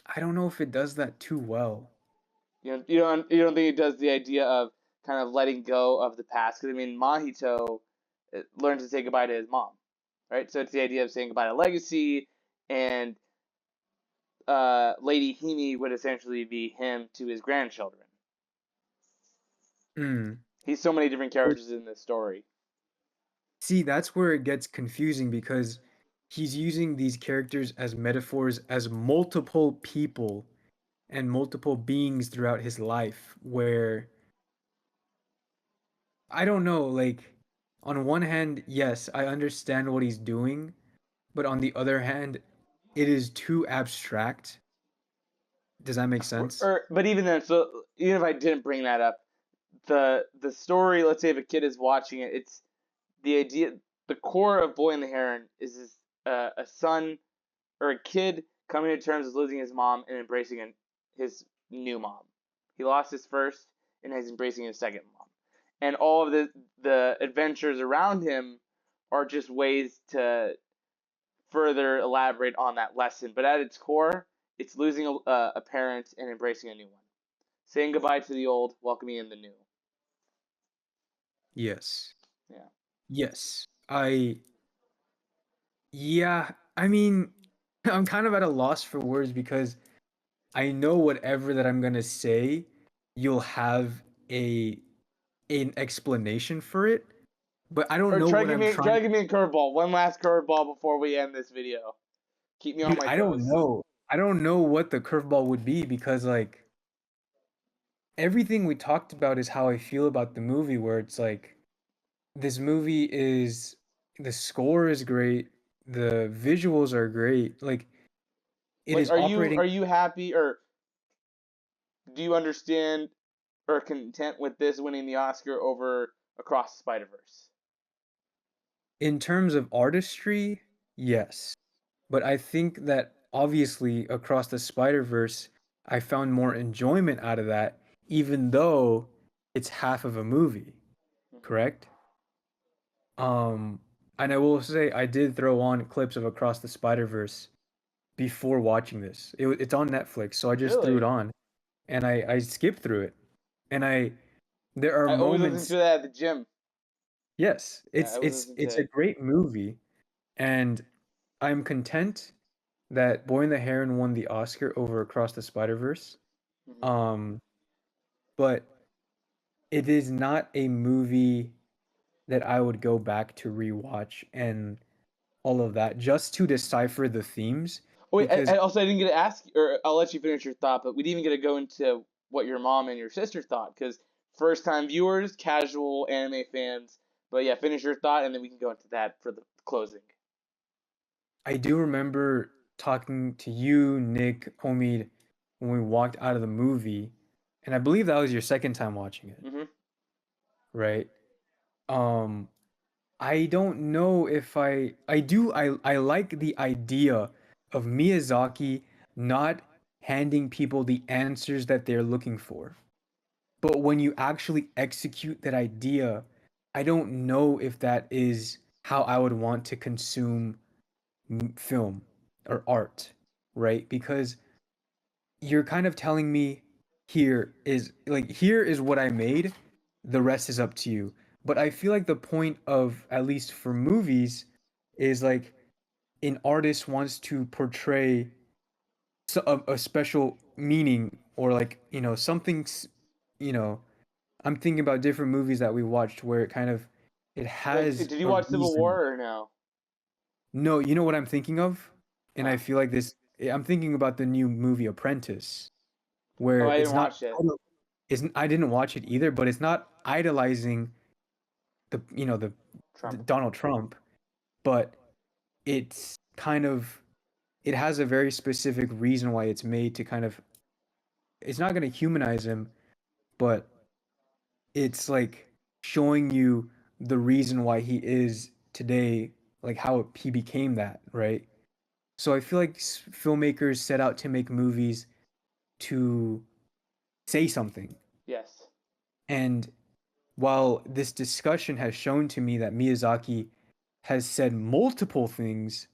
I don't know if it does that too well. you don't think it does the idea of kind of letting go of the past? Because I mean, Mahito learned to say goodbye to his mom, right? So it's the idea of saying goodbye to legacy, and Lady Himi would essentially be him to his grandchildren. Mm. He's so many different characters in this story. See, that's where it gets confusing because he's using these characters as metaphors as multiple people and multiple beings throughout his life where I don't know, like on one hand, yes, I understand what he's doing, but on the other hand, it is too abstract. Does that make sense? But even then, so even if I didn't bring that up, the story. Let's say if a kid is watching it, it's the idea. The core of Boy and the Heron is a son or a kid coming to terms with losing his mom and embracing his new mom. He lost his first and is embracing his second mom, and all of the adventures around him are just ways to further elaborate on that lesson. But at its core, it's losing a parent and embracing a new one, saying goodbye to the old, welcoming in the new. Yes. Yeah. Yes. Yeah, I mean, I'm kind of at a loss for words because I know whatever that I'm gonna say, you'll have a an explanation for it, but I don't Or know what I'm try trying. to give me a curveball. One last curveball before we end this video. Keep me on Dude, my I don't toes. know. I don't know what the curveball would be because like everything we talked about is how I feel about the movie, where it's like this movie is the score is great, the visuals are great, like it Like, is operating. are you happy, or do you understand or content with this winning the Oscar over Across the Spider Verse? In terms of artistry, yes. But I think that obviously across the Spider-Verse, I found more enjoyment out of that, even though it's half of a movie, Mm-hmm. correct? Um, and I will say I did throw on clips of Across the Spider-Verse before watching this. It's on Netflix, so I just threw it Really? on and I skipped through it. And there are I always listen to moments, that at the gym. yes, Yeah, I always listen it's to a it. great movie, and I'm content that Boy and the Heron won the Oscar over Across the Spider-Verse. Mm-hmm. Um, but it is not a movie that I would go back to rewatch and all of that just to decipher the themes Oh wait, because I didn't get to ask, or I'll let you finish your thought, but we didn't even get to go into what your mom and your sister thought, because first time viewers, casual anime fans. But yeah, finish your thought, and then we can go into that for the closing. I do remember talking to you, Nick, Omid, when we walked out of the movie, and I believe that was your second time watching it, Mm-hmm. right? Um, I don't know if I like the idea of Miyazaki not handing people the answers that they're looking for. But when you actually execute that idea, I don't know if that is how I would want to consume film or art, right? Because you're kind of telling me here is what I made, the rest is up to you. But I feel like the point of, at least for movies, is like an artist wants to portray a special meaning or like, you know, I'm thinking about different movies that we watched where it Like, has did you a watch Civil reason. War or no? No, you know what I'm thinking of? And I Huh. feel like I'm thinking about the new movie Apprentice, Oh, where I it's didn't not, watch it. isn't, I didn't watch it either, but it's not idolizing the Trump. Donald Trump, but it's kind of, it has a very specific reason why it's made to kind of, it's not going to humanize him, but it's like showing you the reason why he is today, like how he became that, right? So I feel like filmmakers set out to make movies to say something. Yes. And while this discussion has shown to me that Miyazaki has said multiple things,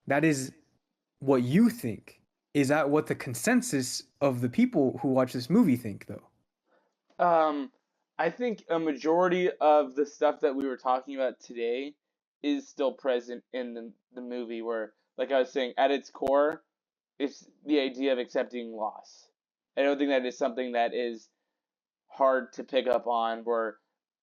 that is what you think. Is that what the consensus of the people who watch this movie think, though? Um, I think a majority of the stuff that we were talking about today is still present in the movie, where, like I was saying, at its core, it's the idea of accepting loss. I don't think that is something that is hard to pick up on, or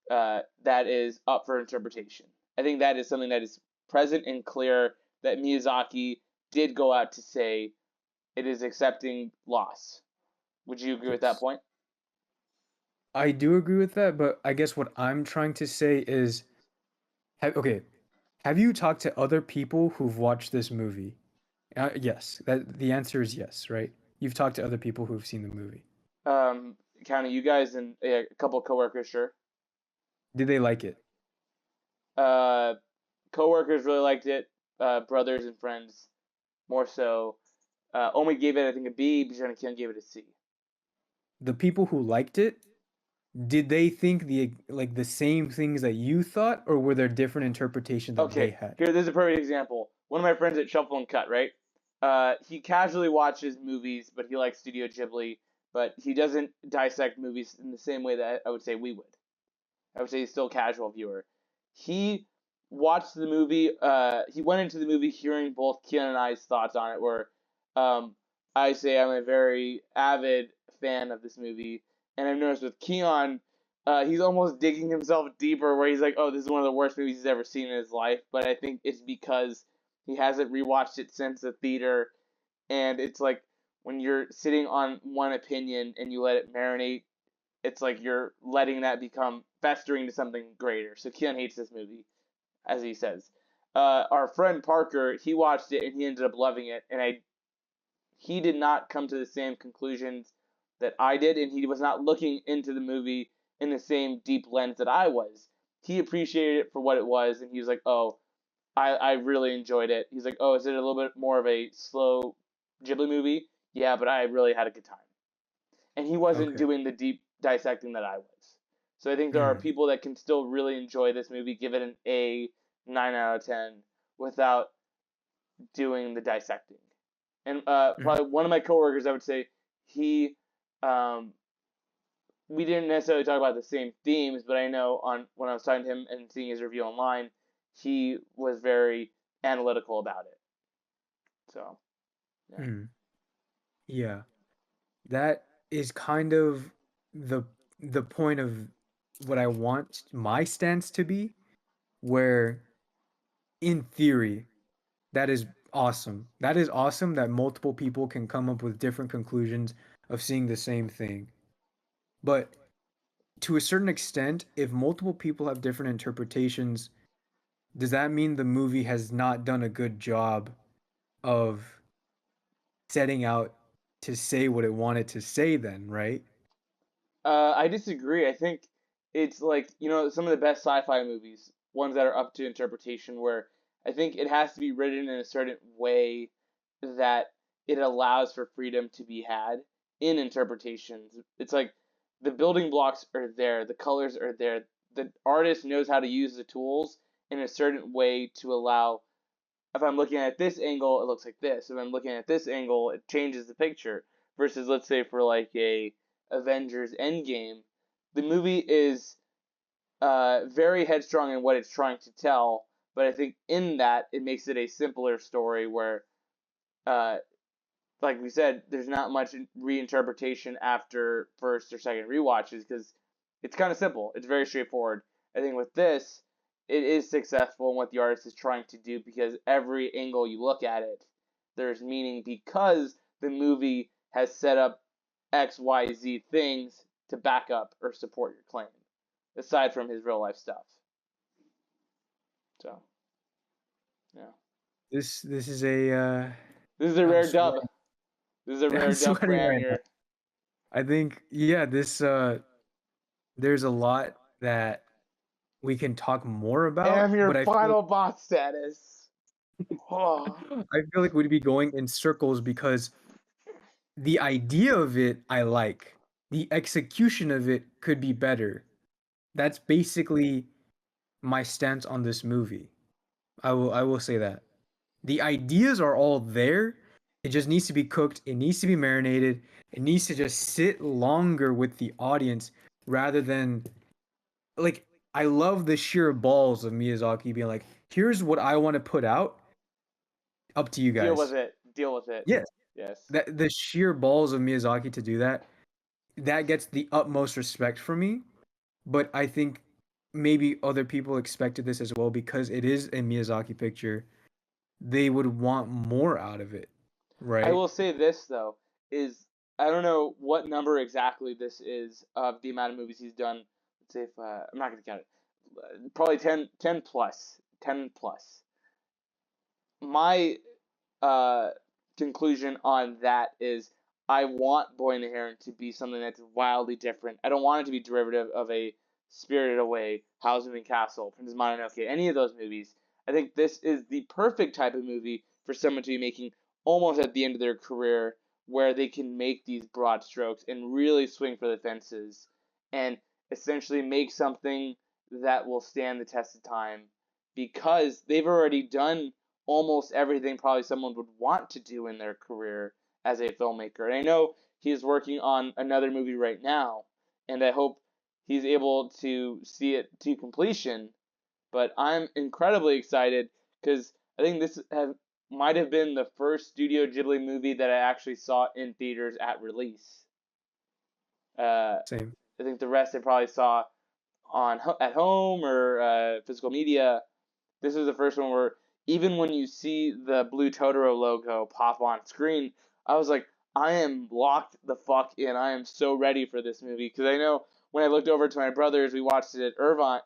that is up for interpretation. I think that is something that is present and clear, that Miyazaki did go out to say it is accepting loss. Would you agree with that Yes. point? I do agree with that, but I guess what I'm trying to say is, okay, have you talked to other people who've watched this movie? Yes, that the answer is yes, right? You've talked to other people who've seen the movie. Um, Counting you guys and a couple of coworkers, sure. Did they like it? Uh, Coworkers really liked it. Brothers and friends more so. Only gave it, I think, a B. Bijan Kim gave it a C. The people who liked it, did they think the same things that you thought, or were there different interpretations that they Okay, had? here, there's a perfect example. One of my friends at Shuffle and Cut, right? He casually watches movies, but he likes Studio Ghibli, but he doesn't dissect movies in the same way that I would say we would. I would say he's still a casual viewer. He watched the movie. He went into the movie hearing both Keon and I's thoughts on it. Where um, I say I'm a very avid fan of this movie, and I've noticed with Keon, he's almost digging himself deeper. Where he's like, "Oh, this is one of the worst movies he's ever seen in his life." But I think it's because he hasn't rewatched it since the theater, and it's like when you're sitting on one opinion and you let it marinate, it's like you're letting that become festering to something greater. So Keon hates this movie, as he says. Our friend Parker, he watched it and he ended up loving it, and he did not come to the same conclusions that I did, and he was not looking into the movie in the same deep lens that I was. He appreciated it for what it was, and he was like, "Oh, I really enjoyed it." He's like, "Oh, is it a little bit more of a slow Ghibli movie?" Yeah, but I really had a good time, and he wasn't Okay. doing the deep dissecting that I was. So I think there are Mm, people that can still really enjoy this movie, give it an A 9 out of 10 without doing the dissecting. And mm, probably one of my coworkers, I would say, he, um, we didn't necessarily talk about the same themes, but I know on when I was talking to him and seeing his review online, he was very analytical about it. So yeah. mm. Yeah. That is kind of the the point of what I want my stance to be, where in theory, that is awesome. That is awesome that multiple people can come up with different conclusions of seeing the same thing. But to a certain extent, if multiple people have different interpretations, does that mean the movie has not done a good job of setting out to say what it wanted to say then, right? I disagree. I think it's like, some of the best sci-fi movies, ones that are up to interpretation, where I think it has to be written in a certain way that it allows for freedom to be had in interpretations. It's like the building blocks are there, the colors are there, the artist knows how to use the tools in a certain way to allow. If I'm looking at this angle, it looks like this. If I'm looking at this angle, it changes the picture. Versus, let's say, for like a Avengers Endgame, the movie is very headstrong in what it's trying to tell, but I think in that it makes it a simpler story where, uh, like we said, there's not much reinterpretation after first or second rewatches because it's kind of simple. It's very straightforward. I think with this, it is successful in what the artist is trying to do because every angle you look at it, there's meaning because the movie has set up X, Y, Z things to back up or support your claim, aside from his real life stuff. So, yeah. This is a This is a I'm rare dub. sweating. This is a I'm rare dub for sweating right now. Amir. I think yeah, this there's a lot that we can talk more about, Amir but I feel final boss status. Oh. I feel like we'd be going in circles because the idea of it I like. The execution of it could be better. That's basically my stance on this movie. I will say that. The ideas are all there. It just needs to be cooked. It needs to be marinated. It needs to just sit longer with the audience rather than like I love the sheer balls of Miyazaki being like, "Here's what I want to put out. Up to you Deal with guys." it. Deal with it. Yes. Yes. That the sheer balls of Miyazaki to do that, that gets the utmost respect from me. But I think maybe other people expected this as well because it is a Miyazaki picture. They would want more out of it, I right? will say this though is I don't know what number exactly this is of the amount of movies he's done. Let's say if I'm not gonna count it. Probably 10 plus. 10 plus. My uh, conclusion on that is I want Boy and the Heron to be something that's wildly different. I don't want it to be derivative of a Spirited Away, Howl's Moving Castle, Princess Mononoke, any of those movies. I think this is the perfect type of movie for someone to be making almost at the end of their career where they can make these broad strokes and really swing for the fences. And essentially make something that will stand the test of time because they've already done almost everything probably someone would want to do in their career as a filmmaker. And I know he's working on another movie right now, and I hope he's able to see it to completion. But I'm incredibly excited because I think might have been the first Studio Ghibli movie that I actually saw in theaters at release. Uh, Same. I think the rest I probably saw on at home or physical media. This is the first one where even when you see the Blue Totoro logo pop on screen, I was like, I am locked the fuck in. I am so ready for this movie because I know when I looked over to my brothers, we watched it at Irvine.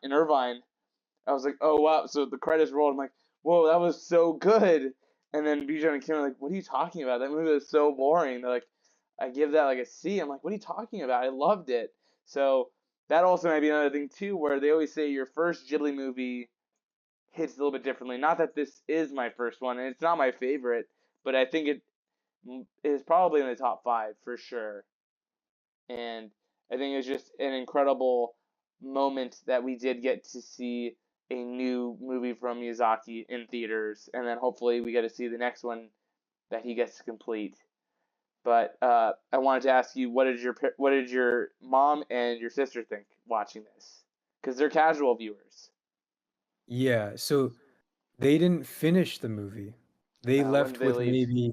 I was like, oh wow. So the credits rolled. I'm like, whoa, that was so good. And then Bijan and Kim are like, what are you talking about? That movie was so boring. They're like, I give that like a C. I'm like, what are you talking about? I loved it. So that also might be another thing too, where they always say your first Ghibli movie hits a little bit differently. Not that this is my first one, and it's not my favorite, but I think it is probably in the top five for sure. And I think it's just an incredible moment that we did get to see a new movie from Miyazaki in theaters, and then hopefully we get to see the next one that he gets to complete. But I wanted to ask you, what did your mom and your sister think watching this? Because they're casual viewers. Yeah, so they didn't finish the movie. They When did left they with leave? maybe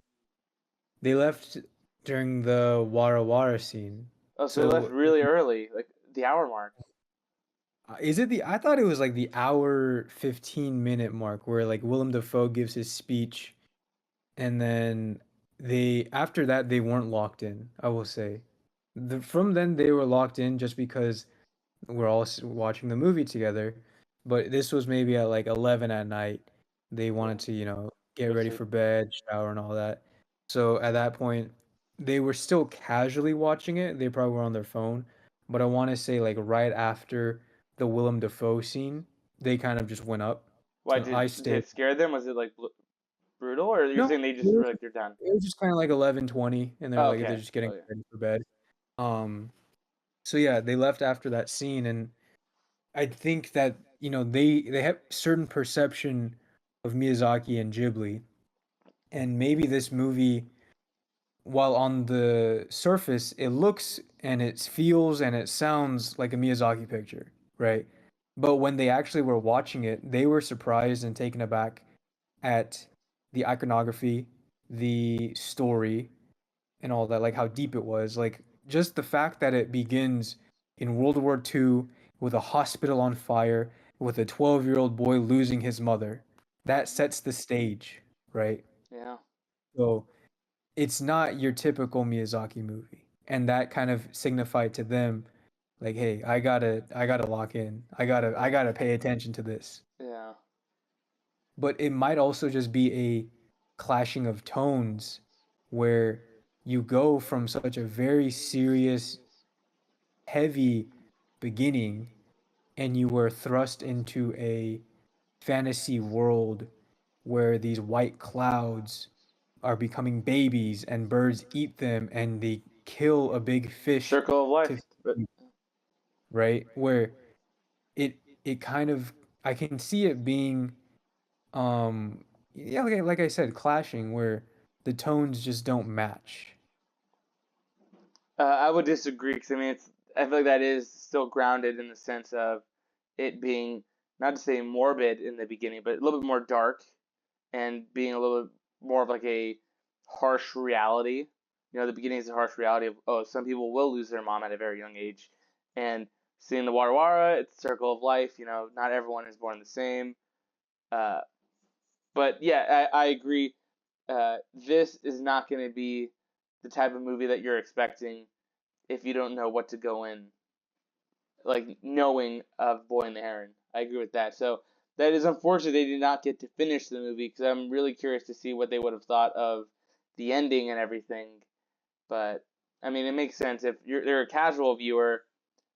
they left during the Wara Wara scene. Oh, so they left So really early, like the hour mark. is it the I thought it was like the hour 15-minute mark where like Willem Dafoe gives his speech and then they after that they weren't locked in, I will say. From then they were locked in just because we're all watching the movie together. But this was maybe at like 11 at night. They Yeah, wanted to, get go ready sleep. for bed, shower and all that. So at that point, they were still casually watching it. They probably were on their phone. But I want to say like right after the Willem Dafoe scene, they kind of just went up. Why And I did stayed. it scare them? Was it like brutal, or you're No, saying they it just were was, like they're done? it was just kind of like 11:20 and they're Oh, like okay. they're just getting Oh yeah. ready for bed. Um so yeah, they left after that scene and I think that, they have certain perception of Miyazaki and Ghibli, and maybe this movie, while on the surface it looks and it feels and it sounds like a Miyazaki picture, right? But when they actually were watching it, they were surprised and taken aback at the iconography, the story, and all that, like how deep it was. Like just the fact that it begins in World War II with a hospital on fire, with a 12-year-old boy losing his mother, that sets the stage, right? Yeah. So it's not your typical Miyazaki movie. And that kind of signified to them, like, hey, I gotta lock in. I Yeah. gotta pay attention to this. Yeah. But it might also just be a clashing of tones where you go from such a very serious, heavy beginning and you were thrust into a fantasy world where these white clouds are becoming babies and birds eat them and they kill a big fish Circle of to life. But feed, right? Where it kind of I can see it being yeah, like I said, clashing where the tones just don't match. I would disagree because I mean I feel like that is still grounded in the sense of it being not to say morbid in the beginning, but a little bit more dark and being a little bit more of like a harsh reality. The beginning is a harsh reality of some people will lose their mom at a very young age, and seeing the Warawara, it's a circle of life. Not everyone is born the same. Uh, but yeah, I agree. This is not going to be the type of movie that you're expecting if you don't know what to go in, like knowing of Boy and the Heron. I agree with that. So that is unfortunate they did not get to finish the movie because I'm really curious to see what they would have thought of the ending and everything. But I mean, it makes sense if you're a casual viewer.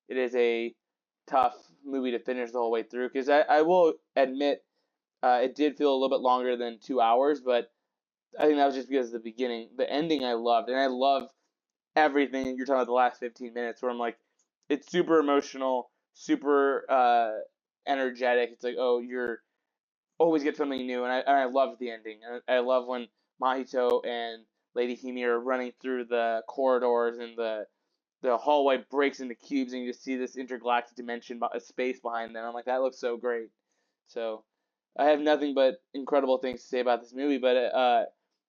It is a tough movie to finish the whole way through because I will admit it did feel a little bit longer than 2 hours, but I think that was just because of the beginning. The ending I loved, and I love everything you're talking about the last 15 minutes where I'm like, it's super emotional, super energetic. It's like, oh, you're always get something new, and I love the ending. I love when Mahito and Lady Hime are running through the corridors and the hallway breaks into cubes, and you just see this intergalactic dimension, a space behind them. I'm like, that looks so great. So I have nothing but incredible things to say about this movie. But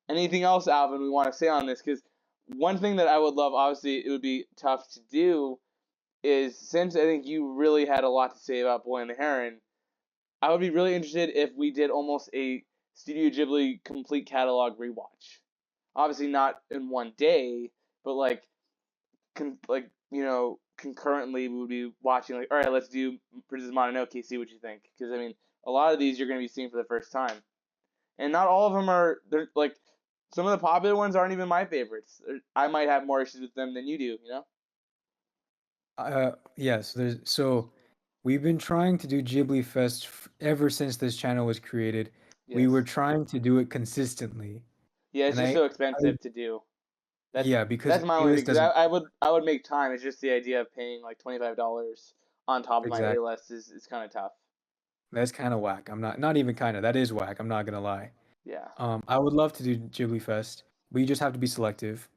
anything else, Alvin, we want to say on this? Because one thing that I would love, obviously, it would be tough to do, is since I think you really had a lot to say about Boy and the Heron, I would be really interested if we did almost a Studio Ghibli complete catalog rewatch. Obviously, not in one day, but concurrently we would be watching. Like, all right, let's do Princess Mononoke. See what you think, because I mean, a lot of these you're going to be seeing for the first time, and not all of them are. They're like some of the popular ones aren't even my favorites. I might have more issues with them than you do. You know? Yes, so we've been trying to do Ghibli Fest ever since this channel was created. We were Yes. trying to do it consistently, Yeah, it's and just I, so I expensive to do. That's yeah, because that's my only thing. A-list Because doesn't I would make time. It's just the idea of paying like $25 on top of my A exactly. list is kind of tough. That's kind of whack. I'm not even kind of. That is whack. I'm not gonna lie. Yeah. I would love to do Ghibli Fest. We just have to be selective.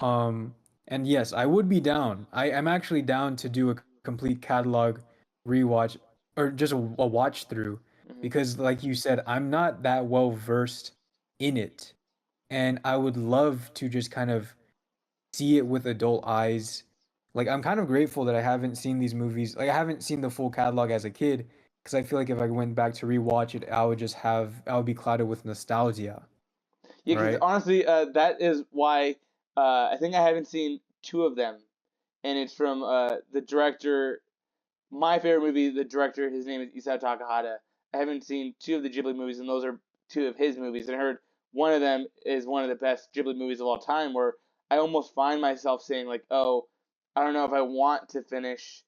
Um, and yes, I would be down. I'm actually down to do a complete catalog rewatch or just a watch through Hmm. because, like you said, I'm not that well versed in it, and I would love to just kind of see it with adult eyes. Like I'm kind of grateful that I haven't seen these movies. Like I haven't seen the full catalog as a kid because I feel like if I went back to rewatch it, I would be clouded with nostalgia, Yeah, because right? honestly, that is why I think I haven't seen two of them, and it's from the director. My favorite movie, the director, his name is Isao Takahata. I haven't seen two of the Ghibli movies, and those are two of his movies. And I heard one of them is one of the best Ghibli movies of all time, where I almost find myself saying like, "Oh, I don't know if I want to finish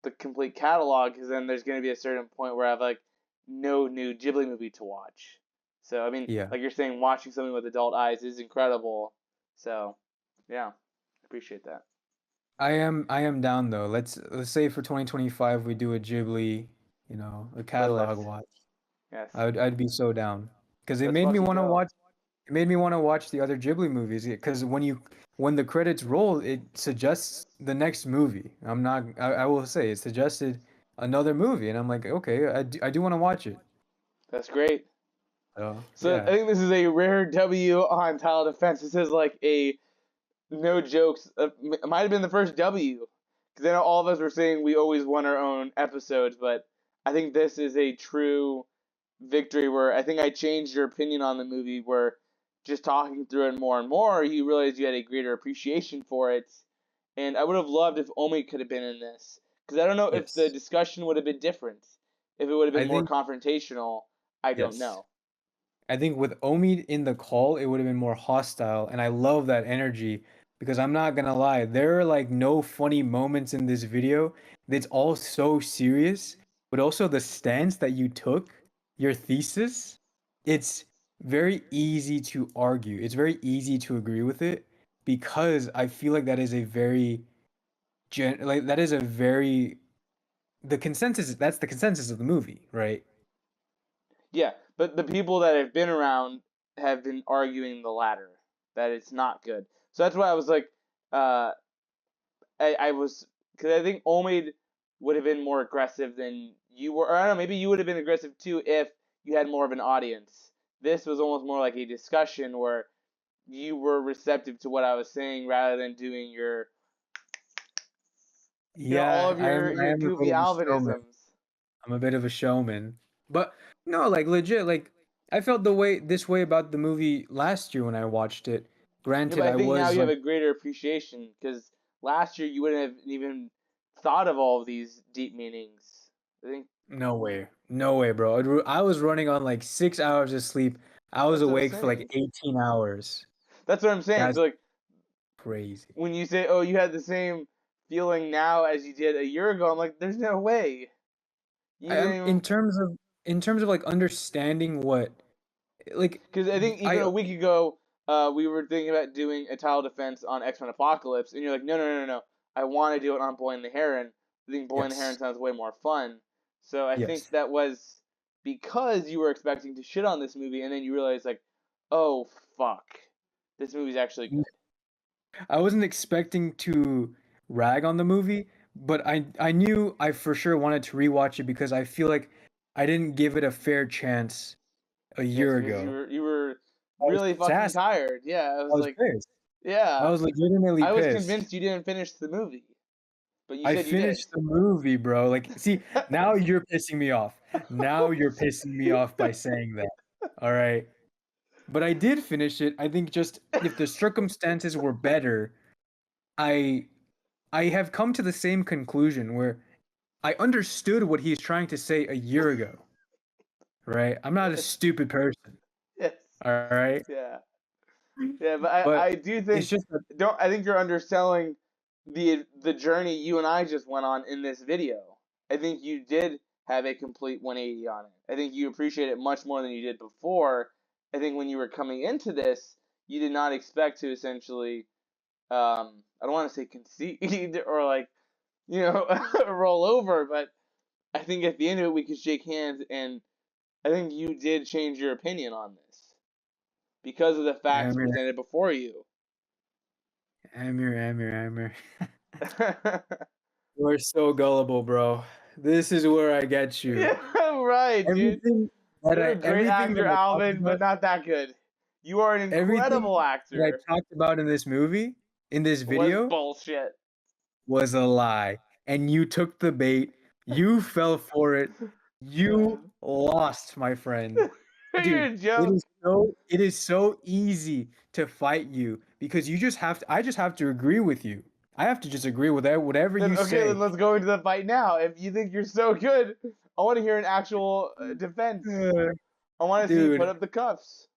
the complete catalog because then there's going to be a certain point where I have like no new Ghibli movie to watch." So I mean, Yeah. like you're saying, watching something with adult eyes is incredible. So yeah, appreciate that. I am down though. Let's say for 2025 we do a Ghibli, a catalog Playlist. watch. Yes, I'd be so down because let's fucking go. it made me want to watch the other Ghibli movies because when the credits roll, it suggests the next movie. I will say it suggested another movie and I'm like, okay, I do want to watch it. That's great. So, So I yeah. think this is a rare W on Tile Defense. This is like a no jokes. It might have been the first W because I know all of us were saying we always want our own episodes, but I think this is a true victory where I think I changed your opinion on the movie. Where just talking through it more and more, you realized you had a greater appreciation for it. And I would have loved if Omi could have been in this because I don't know if the Yes. discussion would have been different, if it would have been I more think confrontational. I don't yes. know. I think with Omi in the call, it would have been more hostile, and I love that energy because I'm not gonna lie, there are like no funny moments in this video. It's all so serious, but also the stance that you took, your thesis, it's very easy to argue. It's very easy to agree with it because I feel like that is a very like that is a very the consensus that's the consensus of the movie, right? Yeah, but the people that have been around have been arguing the latter, that it's not good. So that's why I was like, uh, I was because I think Omid would have been more aggressive than you were. Or I don't know, maybe you would have been aggressive too if you had more of an audience. This was almost more like a discussion where you were receptive to what I was saying rather than doing your, all Yeah, of I your am a bit goofy of a showman. Alvinisms. I'm a bit of a showman. But no, like legit, like I felt this way about the movie last year when I watched it. Yeah, Granted, but I I think now was you have like, a greater appreciation because last year you wouldn't have even thought of all of these deep meanings. I think no way. No way, bro. I was running on like 6 hours of sleep. I was that's what I'm awake for like saying. 18 hours. That's what I'm saying. That's So like crazy. when you say, "Oh, you had the same feeling now as you did a year ago," I'm like, "There's no way." You I am didn't even in terms of like understanding what like because I think even I a week ago we were thinking about doing a tile defense on X Men Apocalypse, and you're like, "No, no, no, no, no. I want to do it on Boy and the Heron. I think Boy and the Heron Yes. sounds way more fun. So I think Yes. that was because you were expecting to shit on this movie, and then you realize like, oh fuck, this movie's actually good. I wasn't expecting to rag on the movie, but I knew I for sure wanted to rewatch it because I feel like I didn't give it a fair chance a Yes, year because ago. you were I was really fucking sassy. tired. Yeah, I I was was like, pissed. I yeah, was legitimately I was pissed. convinced you didn't finish the movie, but you I said you did. finished the movie, bro. Like, see, now you're pissing me off. Now you're pissing me off by saying that. All right. But I did finish it. I think just if the circumstances were better, I I have come to the same conclusion where I understood what he's trying to say a year ago, right? I'm not a Yes, stupid person, yes, all right? yeah. Yeah, but But I do it's think just that, don't I think you're underselling the journey you and I just went on in this video. I think you did have a complete 180 on it. I think you appreciate it much more than you did before. I think when you were coming into this, you did not expect to essentially I don't want to say concede or like, you know, roll over, but I think at the end of it we could shake hands and I think you did change your opinion on this because of the facts Amir, presented before you. Amir. You are so gullible, bro. This is where I get you. Yeah, right, dude. Everything You're a great everything that actor, I talked Alvin, but about, not that good. You are an everything incredible that I actor. talked about in this movie, in this Was video, bullshit. was a lie. And you took the bait. You fell for it. You lost, my friend. You're Dude, a joke. it is so easy to fight you because you just have to I just have to agree with you. I have to just agree with whatever Then you okay, then say. let's go into the fight now. If you think you're so good, I want to hear an actual defense. Uh, I want to see you put dude, up the cuffs.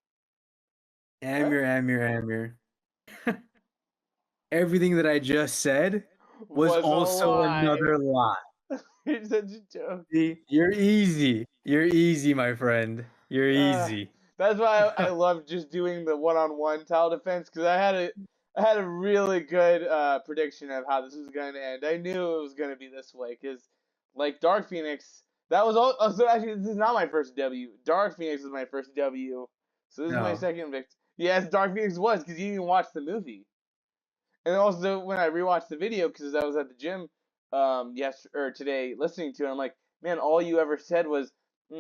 Huh? Amir. Everything that I just said was Was a also lie. another lie. You're such a joke. See? You're easy. You're easy, my friend. You're Uh, easy. that's why I love just doing the one-on-one tile defense because I had a really good prediction of how this was going to end. I knew it was going to be this way because like Dark Phoenix, that was all. Oh, so actually, this is not my first W. Dark Phoenix was my first W. So this is my No. second victory. Yes, Dark Phoenix was because you didn't even watch the movie. And also when I rewatched the video because I was at the gym yes or today listening to it, I'm like, man, all you ever said was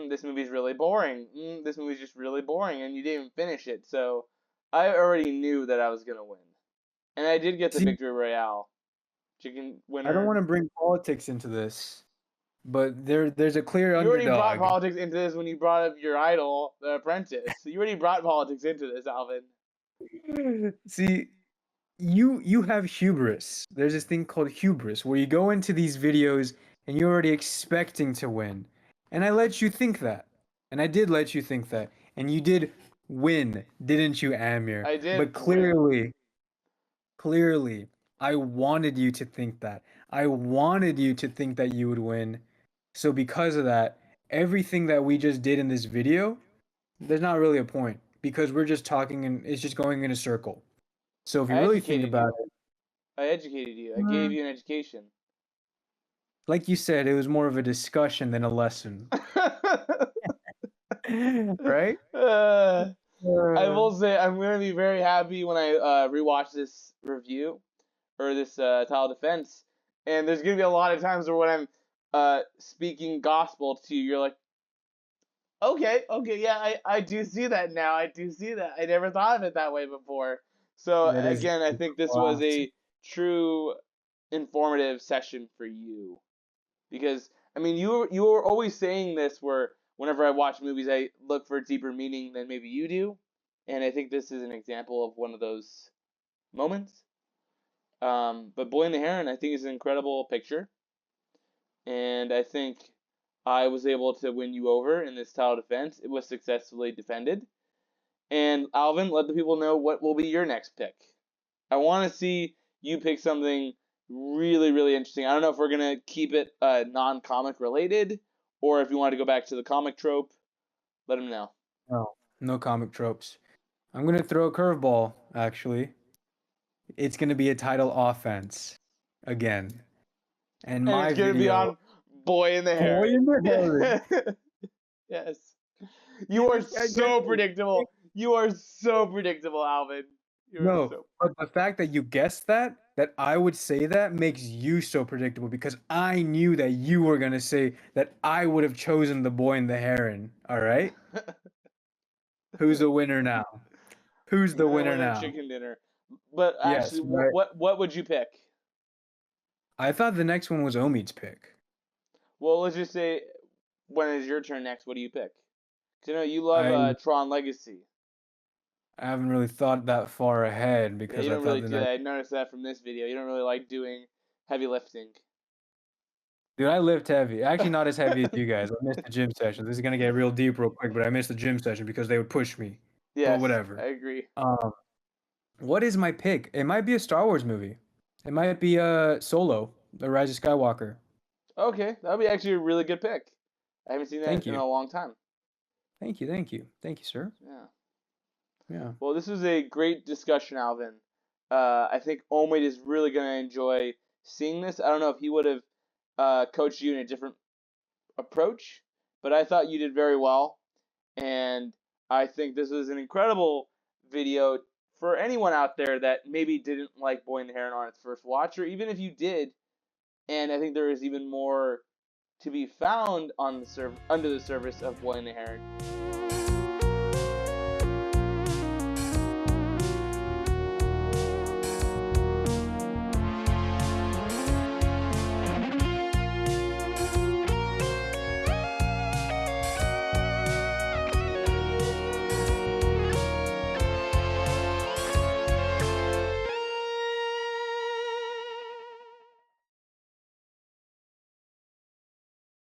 this movie's really boring. This movie's just really boring, and you didn't even finish it. So I already knew that I was gonna win, and I did get the See, victory royale, chicken I don't winner. want to bring politics into this, but there's a clear You already brought underdog. politics into this when you brought up your idol, The Apprentice. So you already brought politics into this, Alvin. See, you have hubris. There's this thing called hubris where you go into these videos and you're already expecting to win. And I let you think that. And I did let you think that. And you did win, didn't you, Amir? I But did win. clearly, I wanted you to think that. I wanted you to think that you would win. So because of that, everything that we just did in this video, there's not really a point because we're just talking and it's just going in a circle. So if I you really think educated about you. I educated you. I gave it, you an education. like you said, it was more of a discussion than a lesson. Right? uh, I Uh, will say I'm gonna be very happy when I rewatch this review or this tile defense, and there's gonna be a lot of times where when I'm speaking gospel to you, you're like, okay, yeah, I do see that now. I do see that. I never thought of it that way before. So that is again, I think this was classic. a true informative session for you because I mean you were always saying this where whenever I watch movies I look for deeper meaning than maybe you do, and I think this is an example of one of those moments. But Boy and the Heron I think is an incredible picture, and I think I was able to win you over in this tile defense. It was successfully defended. And Alvin, let the people know what will be your next pick. I want to see you pick something really, really interesting. I don't know if we're gonna keep it non-comic related, or if you want to go back to the comic trope. Let them know. No, no comic tropes. I'm gonna throw a curveball, actually. It's gonna be a title offense. again. And And my it's gonna be video, on Boy and the Boy Heron. and the Heron. Yes. You You are just can't so get me. predictable. You are so predictable, Alvin. You are No, so. but the fact that you guessed that I would say that makes you so predictable because I knew that you were gonna say that I would have chosen the Boy and the Heron. All right? Who's the winner now? Who's the You're the winner winner, now? chicken dinner. But actually, Yes, right. what would you pick? I thought the next one was Omid's pick. Well, let's just say when it's your turn next, what do you pick? 'Cause I know you love I Tron Legacy. I haven't really thought that far ahead Yeah, because you I don't thought really the do that. next. I noticed that from this video. You don't really like doing heavy lifting. Dude, I lift heavy. Actually, not as heavy as you guys. I missed the gym session. This is gonna get real deep real quick, but I missed the gym session because they would push me. But Yes, I whatever. agree. Um, what is my pick? It might be a Star Wars movie. It might be Solo, The Rise of Skywalker. Okay, that would be actually a really good pick. I haven't seen that Thank in you. a long time. Thank you. Thank you. Thank you, sir. Yeah. Yeah. Well, this was a great discussion, Alvin. I think Omid is really going to enjoy seeing this. I don't know if he would have coached you in a different approach, but I thought you did very well. And I think this is an incredible video for anyone out there that maybe didn't like Boy and the Heron on its first watch, or even if you did. And I think there is even more to be found on the under the surface of Boy and the Heron.